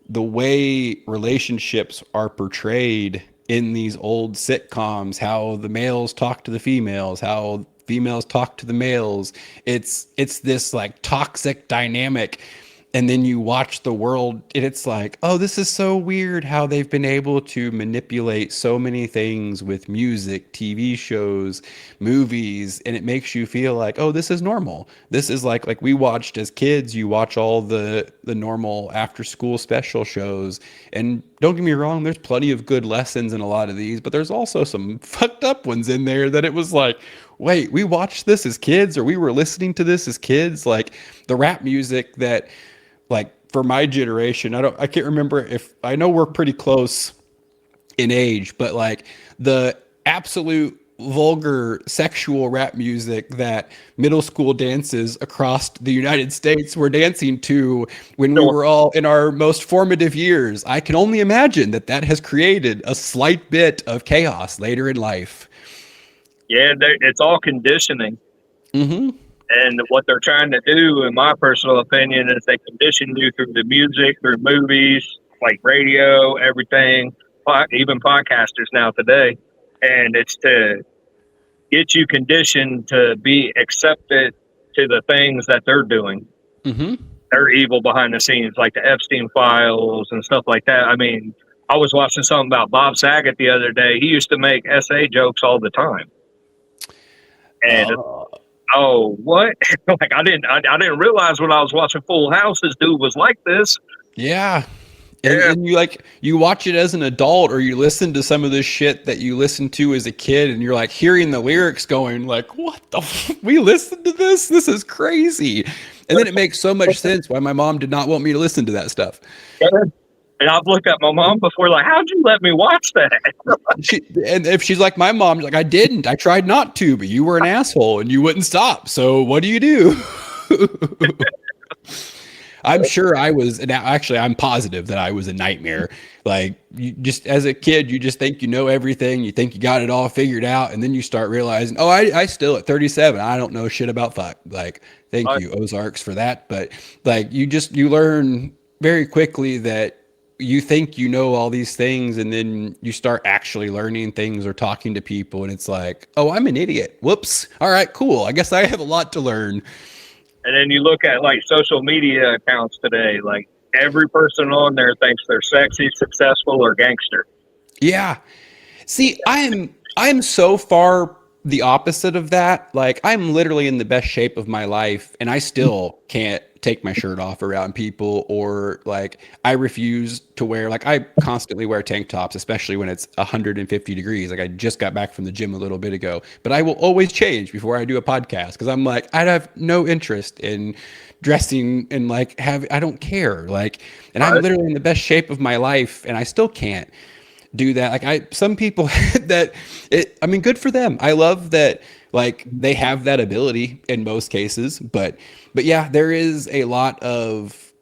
the way relationships are portrayed in these old sitcoms, how the males talk to the females, how females talk to the males. It's this like toxic dynamic. And then you watch the world and it's like, oh, this is so weird how they've been able to manipulate so many things with music, TV shows, movies, and it makes you feel like, oh, this is normal. This is like we watched as kids, you watch all the normal after school special shows. And don't get me wrong, there's plenty of good lessons in a lot of these, but there's also some fucked up ones in there that it was like, wait, we watched this as kids or we were listening to this as kids, like the rap music that like for my generation, I can't remember if I know we're pretty close in age, but like the absolute vulgar sexual rap music that middle school dances across the United States were dancing to when we were all in our most formative years. I can only imagine that that has created a slight bit of chaos later in life. Yeah, it's all conditioning. Mm-hmm. And what they're trying to do, in my personal opinion, is they condition you through the music, through movies, like radio, everything, even podcasters now today. And it's to get you conditioned to be accepted to the things that they're doing. Mm-hmm. They're evil behind the scenes, like the Epstein files and stuff like that. I mean, I was watching something about Bob Saget the other day. He used to make SA jokes all the time. And oh, what? Like I didn't realize when I was watching Full House, this dude was like this. Yeah. And you watch it as an adult or you listen to some of this shit that you listened to as a kid and you're like hearing the lyrics going like, what we listened to this? This is crazy. And then it makes so much sense why my mom did not want me to listen to that stuff. And I've looked at my mom before, like, how'd you let me watch that? And if she's like my mom, like, I didn't. I tried not to, but you were an asshole and you wouldn't stop. So what do you do? I'm sure I was, and actually, I'm positive that I was a nightmare. Like, you just as a kid, you just think you know everything. You think you got it all figured out. And then you start realizing, oh, I still at 37, I don't know shit about fuck. Like, thank you, Ozarks, for that. But like, you learn very quickly that you think you know all these things and then you start actually learning things or talking to people and it's like, oh, I'm an idiot. Whoops. All right, cool. I guess I have a lot to learn. And then you look at like social media accounts today, like every person on there thinks they're sexy, successful, or gangster. Yeah. See, I'm so far the opposite of that. Like I'm literally in the best shape of my life and I still can't take my shirt off around people, or like I refuse to wear, like I constantly wear tank tops, especially when it's 150 degrees. Like I just got back from the gym a little bit ago, but I will always change before I do a podcast because I'm like, I have no interest in dressing and like have, I don't care. Like, and I'm Right. literally in the best shape of my life and I still can't do that. Like I, some people that it, I mean, good for them. I love that, like they have that ability in most cases, but yeah, there is a lot of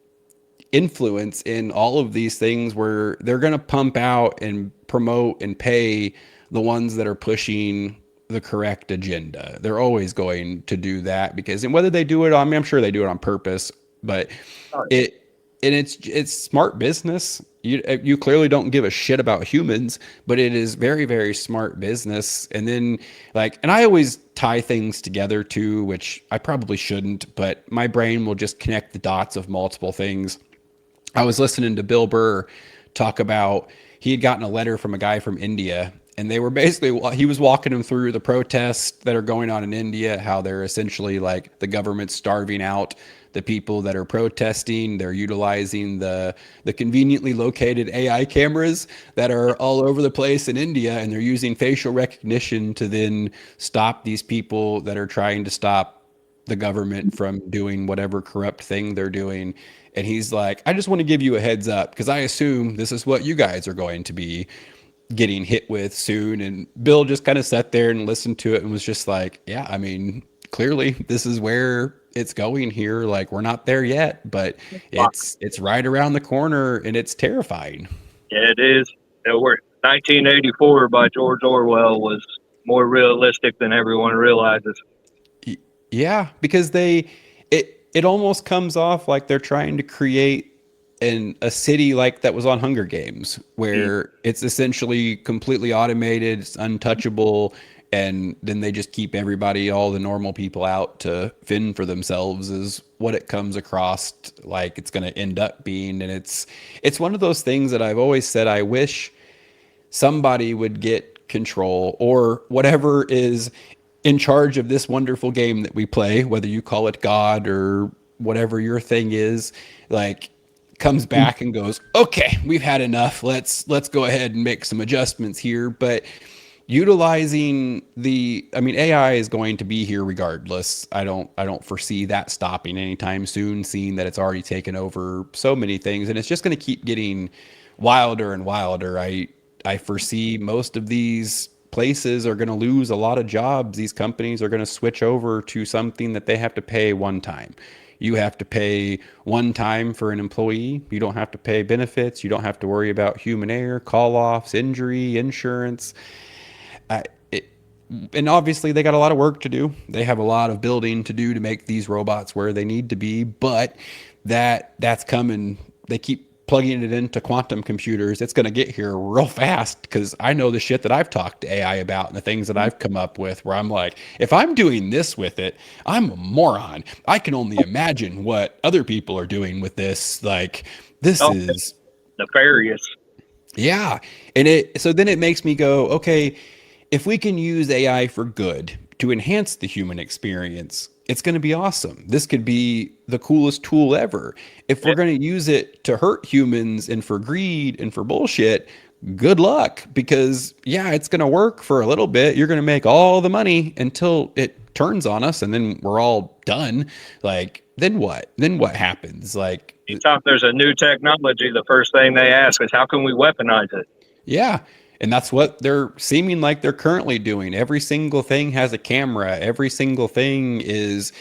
influence in all of these things where they're going to pump out and promote and pay the ones that are pushing the correct agenda. They're always going to do that because, and whether they do it on, I mean, I'm sure they do it on purpose, but Right. it, and it's smart business. You clearly don't give a shit about humans, but it is very very smart business. And then like, and I always tie things together too, which I probably shouldn't, but my brain will just connect the dots of multiple things. I was listening to Bill Burr talk about, he had gotten a letter from a guy from India, and they were basically, he was walking him through the protests that are going on in India, how they're essentially like the government's starving out the people that are protesting. They're utilizing the conveniently located AI cameras that are all over the place in India, and they're using facial recognition to then stop these people that are trying to stop the government from doing whatever corrupt thing they're doing. And he's like, I just want to give you a heads up because I assume this is what you guys are going to be getting hit with soon. And Bill just kind of sat there and listened to it and was just like, yeah, I mean, clearly this is where it's going here. Like we're not there yet, but it's right around the corner and it's terrifying. Yeah, it is. It worked. 1984 by George Orwell was more realistic than everyone realizes. Yeah, because they, it almost comes off like they're trying to create a city like that was on Hunger Games, Mm. where it's essentially completely automated, it's untouchable, and then they just keep everybody, all the normal people out to fend for themselves is what it comes across like it's going to end up being. And it's one of those things that I've always said I wish somebody would get control, or whatever is in charge of this wonderful game that we play, whether you call it God or whatever your thing is, like comes back and goes, okay, we've had enough. Let's go ahead and make some adjustments here. But utilizing the, I mean, AI is going to be here regardless. I don't foresee that stopping anytime soon, seeing that it's already taken over so many things and it's just going to keep getting wilder and wilder. I foresee most of these places are going to lose a lot of jobs. These companies are going to switch over to something that they have to pay one time. You have to pay one time for an employee. You don't have to pay benefits. You don't have to worry about human error, call offs, injury, insurance. I, it, and obviously they got a lot of work to do. They have a lot of building to do to make these robots where they need to be, but that's coming. They keep plugging it into quantum computers. It's going to get here real fast because I know the shit that I've talked to AI about and the things that I've come up with where I'm like, if I'm doing this with it, I'm a moron. I can only imagine what other people are doing with this. Like this Oh, is, nefarious. yeah. And it, so then it makes me go, okay, if we can use AI for good to enhance the human experience, it's going to be awesome. This could be the coolest tool ever. If we're Yeah, going to use it to hurt humans and for greed and for bullshit, good luck because yeah, it's going to work for a little bit. You're going to make all the money until it turns on us and then we're all done. Like, then what? Then what happens? Like, anytime there's a new technology, the first thing they ask is how can we weaponize it? yeah. And that's what they're seeming like they're currently doing. Every single thing has a camera. Every single thing is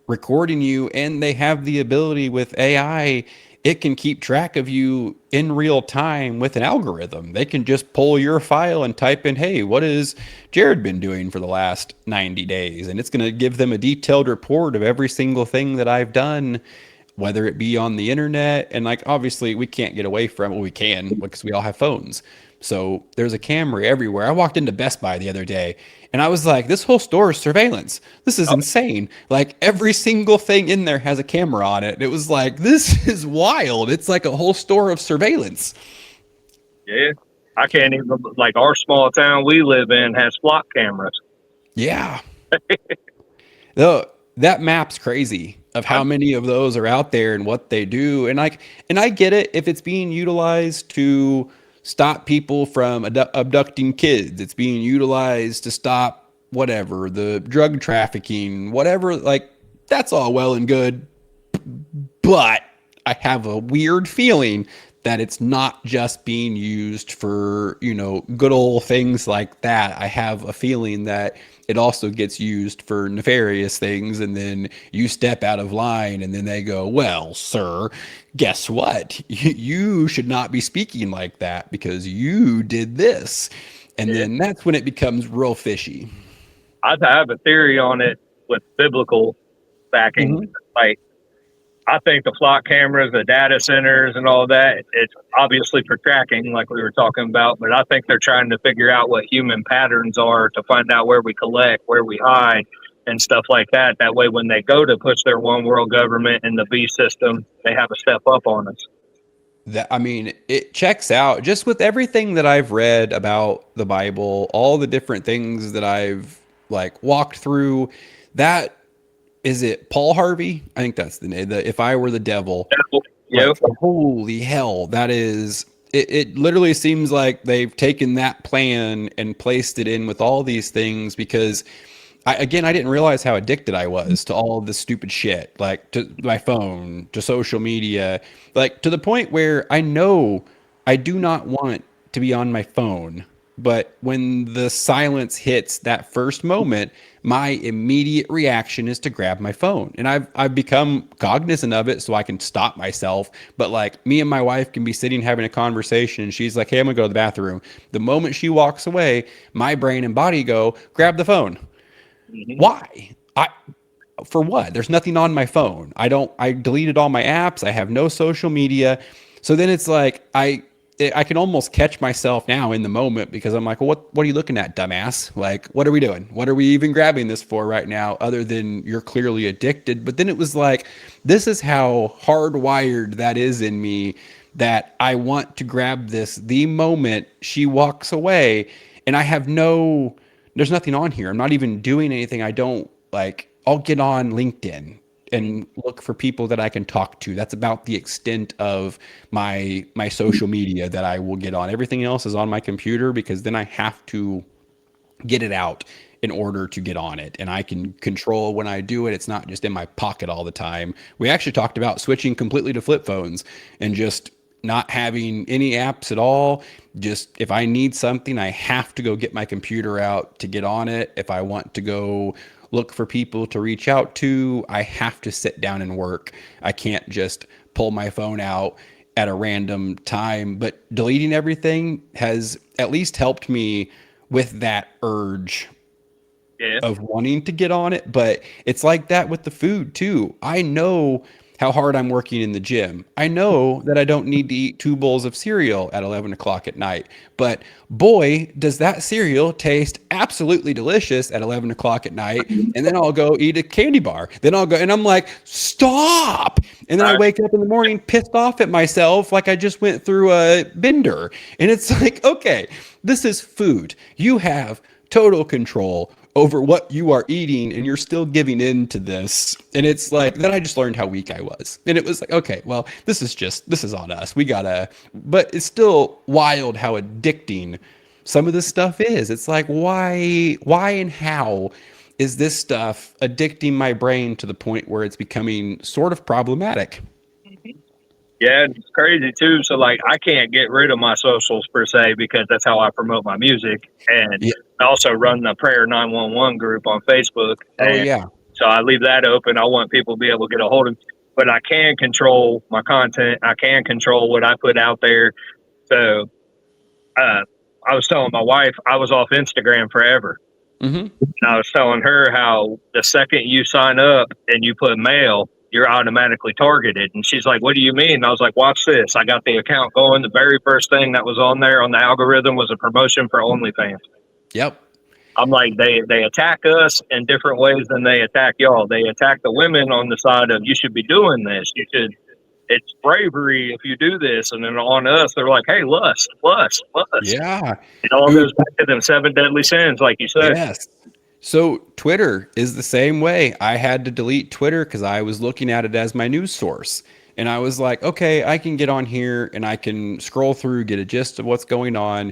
recording you. And they have the ability with AI, it can keep track of you in real time with an algorithm. They can just pull your file and type in, hey, what has Jared been doing for the last 90 days? And it's going to give them a detailed report of every single thing that I've done, whether it be on the internet. And like obviously we can't get away from it. Well, we can because we all have phones. So there's a camera everywhere. I walked into Best Buy the other day and I was like, this whole store is surveillance. This is Oh, insane. Like every single thing in there has a camera on it. It was like, this is wild. It's like a whole store of surveillance. yeah. I can't even, like our small town we live in has flock cameras. Yeah. Though that map's crazy of how many of those are out there and what they do. And I get it if it's being utilized to stop people from abducting kids. It's being utilized to stop whatever, the drug trafficking, whatever, like that's all well and good. But I have a weird feeling that it's not just being used for, good old things like that. I have a feeling that it also gets used for nefarious things. And then you step out of line and then they go, well, sir, guess what? You should not be speaking like that because you did this. And Yeah. then that's when it becomes real fishy. I have a theory on it with biblical backing. Mm-hmm. Like, I think the flock cameras, the data centers, and all that, it's obviously for tracking, like we were talking about, but I think they're trying to figure out what human patterns are to find out where we collect, where we hide, and stuff like that. That way, when they go to push their one world government in the B system, they have a step up on us. That, I mean, it checks out just with everything that I've read about the Bible, all the different things that I've like walked through. That is it, Paul Harvey? I think that's the name. The If I Were the Devil. Yep. Like, holy hell, that is it. It literally seems like they've taken that plan and placed it in with all these things because I didn't realize how addicted I was to all this stupid shit, like to my phone, to social media, like to the point where I know I do not want to be on my phone. But when the silence hits that first moment, my immediate reaction is to grab my phone. And I've become cognizant of it so I can stop myself. But like me and my wife can be sitting having a conversation and she's like, hey, I'm gonna go to the bathroom. The moment she walks away, my brain and body go, grab the phone. Mm-hmm. Why? For what? There's nothing on my phone. I deleted all my apps. I have no social media. So then it's like I can almost catch myself now in the moment because I'm like, well, what are you looking at, dumbass? Like, what are we doing? What are we even grabbing this for right now other than you're clearly addicted? But then it was like, this is how hardwired that is in me that I want to grab this the moment she walks away and I have no there's nothing on here. I'm not even doing anything. I don't like, I'll get on LinkedIn and look for people that I can talk to. That's about the extent of my social media that I will get on. Everything else is on my computer because then I have to get it out in order to get on it. And I can control when I do it. It's not just in my pocket all the time. We actually talked about switching completely to flip phones and just not having any apps at all. Just if I need something, I have to go get my computer out to get on it. If I want to go look for people to reach out to, I have to sit down and work. I can't just pull my phone out at a random time. But deleting everything has at least helped me with that urge Yeah. of wanting to get on it. But it's like that with the food too. I know how hard I'm working in the gym. I know that I don't need to eat 2 bowls of cereal at 11 o'clock at night. But boy, does that cereal taste absolutely delicious at 11 o'clock at night. And then I'll go eat a candy bar. Then I'll go, and I'm like, stop. And then I Right. wake up in the morning pissed off at myself like I just went through a bender. And it's like, okay, this is food. You have total control over what you are eating and you're still giving in to this. And it's like, then I just learned how weak I was. And it was like, okay, well, this is on us. We gotta, but it's still wild how addicting some of this stuff is. It's like, why and how is this stuff addicting my brain to the point where it's becoming sort of problematic? Yeah, it's crazy too. So like, I can't get rid of my socials per se because that's how I promote my music, and Yeah. I also run the Prayer 911 group on Facebook, Oh and yeah. so I leave that open. I want people to be able to get a hold of me, but I can control my content. I can control what I put out there. So I was telling my wife I was off Instagram forever. Mm-hmm. And I was telling her how the second you sign up and you put mail, you're automatically targeted. And she's like, what do you mean? And I was like, watch this. I got the account going. The very first thing that was on there on the algorithm was a promotion for OnlyFans. Yep. I'm like, they attack us in different ways than they attack y'all. They attack the women on the side of you should be doing this. You should, it's bravery if you do this. And then on us, they're like, hey, lust. Yeah. It all Ooh, goes back to them 7 deadly sins, like you said. yes. So Twitter is the same way. I had to delete Twitter because I was looking at it as my news source. And I was like, okay, I can get on here and I can scroll through, get a gist of what's going on.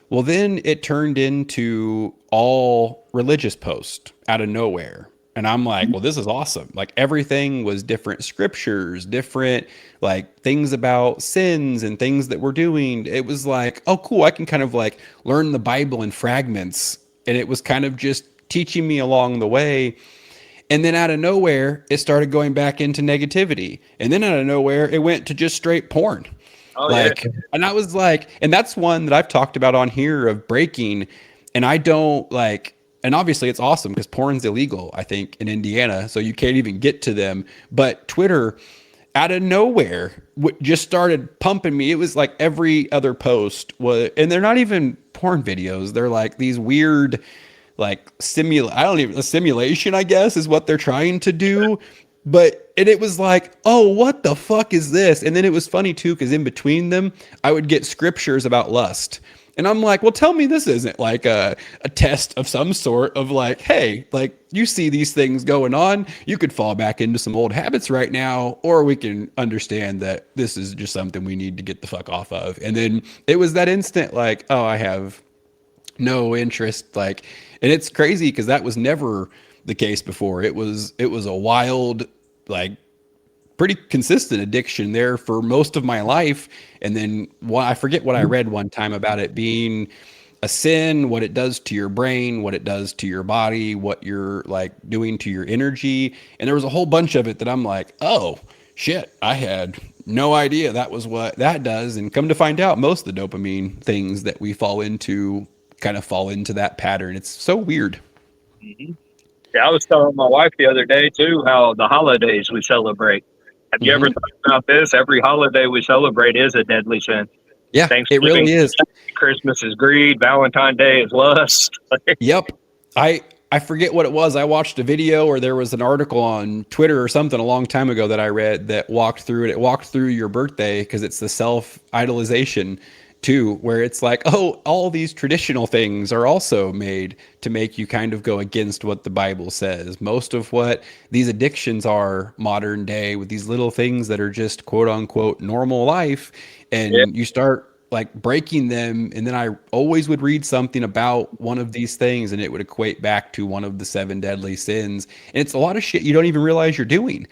Well, then it turned into all religious posts out of nowhere. And I'm like, well, this is awesome. Like everything was different scriptures, different like things about sins and things that we're doing. It was like, oh, cool. I can kind of like learn the Bible in fragments. And it was kind of just teaching me along the way. And then out of nowhere, it started going back into negativity. And then out of nowhere, it went to just straight porn. Oh yeah. Like, and I was like, and that's one that I've talked about on here of breaking. And I don't like, and obviously it's awesome because porn's illegal, I think, in Indiana. So you can't even get to them. But Twitter, out of nowhere, just started pumping me. It was like every other post was, and they're not even porn videos. They're like these weird, like I don't even, a simulation, I guess, is what they're trying to do. But and it was like, oh, what the fuck is this? And then it was funny too, because in between them, I would get scriptures about lust. And I'm like, well, tell me this isn't like a test of some sort of like, hey, like you see these things going on, you could fall back into some old habits right now, or we can understand that this is just something we need to get the fuck off of. And then it was that instant, like, oh, I have no interest, like, and it's crazy because that was never the case before. It was a wild, like, pretty consistent addiction there for most of my life. And then I forget what I read one time about it being a sin, what it does to your brain, what it does to your body, what you're like doing to your energy. And there was a whole bunch of it that I'm like, oh shit, I had no idea that was what that does. And come to find out, most of the dopamine things that we fall into kind of fall into that pattern. It's so weird. Hmm. Yeah, I was telling my wife the other day too how the holidays we celebrate. Have you ever Hmm. thought about this? Every holiday we celebrate is a deadly sin. Yeah, it Thanksgiving, really is. Christmas is greed. Valentine's Day is lust. Yep. I forget what it was. I watched a video or there was an article on Twitter or something a long time ago that I read that walked through it. It walked through your birthday because it's the self-idolization too, where it's like, oh, all these traditional things are also made to make you kind of go against what the Bible says. Most of what these addictions are modern day with these little things that are just quote unquote normal life, Yeah, and you start like breaking them. And then I always would read something about one of these things and it would equate back to one of the seven deadly sins. And it's a lot of shit you don't even realize you're doing.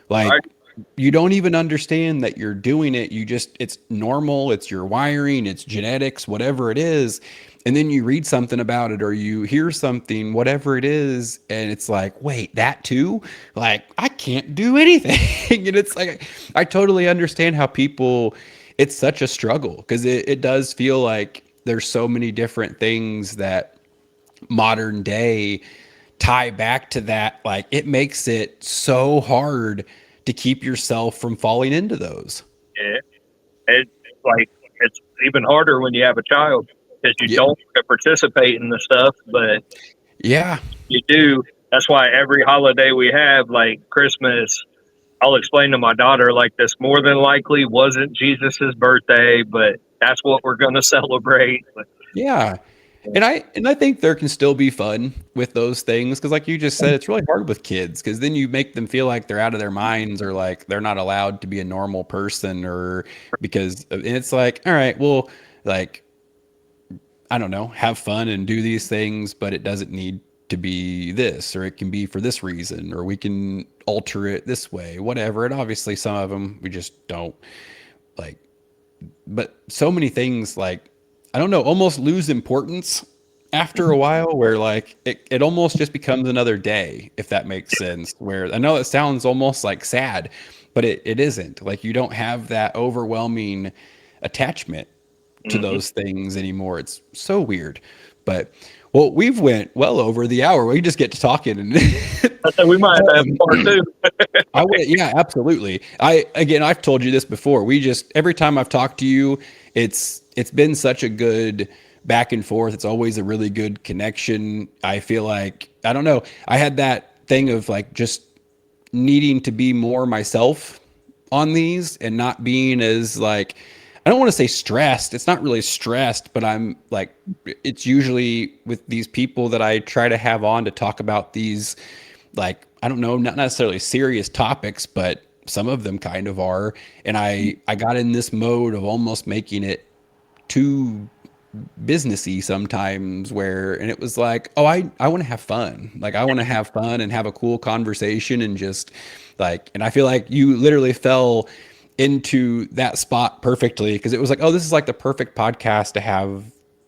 Like, right. you don't even understand that you're doing it. It's normal, it's your wiring, it's genetics, whatever it is. And then you read something about it or you hear something, whatever it is, and it's like, wait, that too? Like, I can't do anything. And it's like, I totally understand how people, it's such a struggle because it does feel like there's so many different things that modern day tie back to that. Like, it makes it so hard to keep yourself from falling into those. Yeah. It, like, it's even harder when you have a child because you Yeah. don't participate in the stuff, but Yeah. you do. That's why every holiday we have, like Christmas, I'll explain to my daughter, like, this more than likely wasn't Jesus's birthday, but that's what we're going to celebrate. But, Yeah. And I think there can still be fun with those things because like you just said, it's really hard with kids because then you make them feel like they're out of their minds or like they're not allowed to be a normal person or because and it's like, all right, well, like I don't know, have fun and do these things, but it doesn't need to be this, or it can be for this reason, or we can alter it this way, whatever. And obviously, some of them we just don't like, but so many things like, I don't know, almost lose importance after a while, where like it almost just becomes another day, if that makes sense. Where I know it sounds almost like sad, but it isn't. Like you don't have that overwhelming attachment to mhm. those things anymore. It's so weird. But well, we've went well over the hour. We just get to talking and I said we might have part two. I would, yeah, absolutely. I've told you this before. We just every time I've talked to you, it's been such a good back and forth. It's always a really good connection. I feel like I don't know. I had that thing of like just needing to be more myself on these and not being as like I don't want to say stressed. It's not really stressed, but I'm like, it's usually with these people that I try to have on to talk about these, like, I don't know, not necessarily serious topics, but some of them kind of are. And I got in this mode of almost making it too businessy sometimes where, and it was like, oh, I want to have fun. Like, I want to have fun and have a cool conversation and just like, and I feel like you literally fell into that spot perfectly because it was like, oh, this is like the perfect podcast to have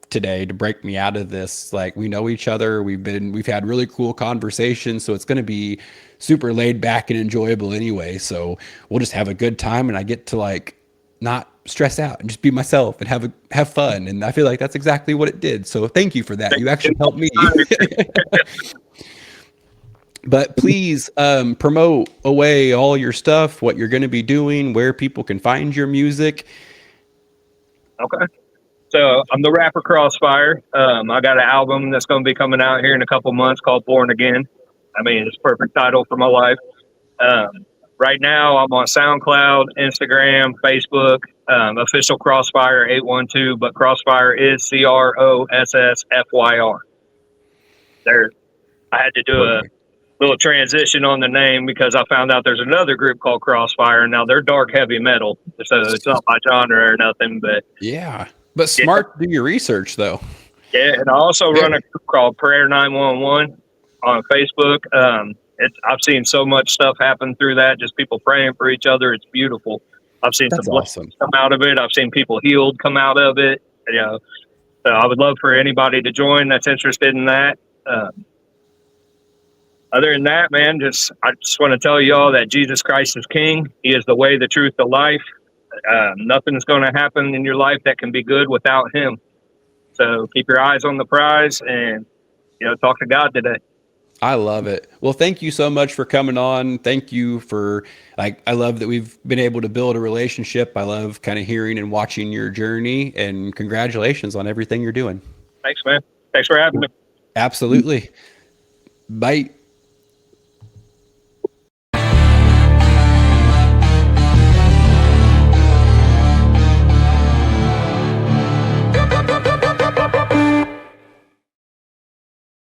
today to break me out of this. Like, we know each other, we've had really cool conversations, so it's going to be super laid back and enjoyable anyway, so we'll just have a good time and I get to like not stress out and just be myself and have fun. And I feel like that's exactly what it did. So thank you for that. You actually helped me. But please promote away all your stuff, what you're going to be doing, where people can find your music. Okay. So I'm the rapper Crossfyr. I got an album that's going to be coming out here in a couple months called Born Again. I mean, it's a perfect title for my life. Right now, I'm on SoundCloud, Instagram, Facebook, official Crossfyr 812, but Crossfyr is Crossfyr. There, I had to do a Perfect. little transition on the name because I found out there's another group called Crossfyr. Now they're dark heavy metal, so it's not my genre or nothing. But Yeah. But yeah, smart to do your research though. yeah. And I also run a Very. group called Prayer 911 on Facebook. I've seen so much stuff happen through that. Just people praying for each other. It's beautiful. I've seen some That's awesome. blessings come out of it. I've seen people healed come out of it. You know, so I would love for anybody to join that's interested in that. Other than that, man, I just want to tell you all that Jesus Christ is King. He is the way, the truth, the life. Nothing is going to happen in your life that can be good without Him. So keep your eyes on the prize and talk to God today. I love it. Well, thank you so much for coming on. Thank you for like, I love that we've been able to build a relationship. I love kind of hearing and watching your journey, and congratulations on everything you're doing. Thanks, man. Thanks for having me. Absolutely. Bye.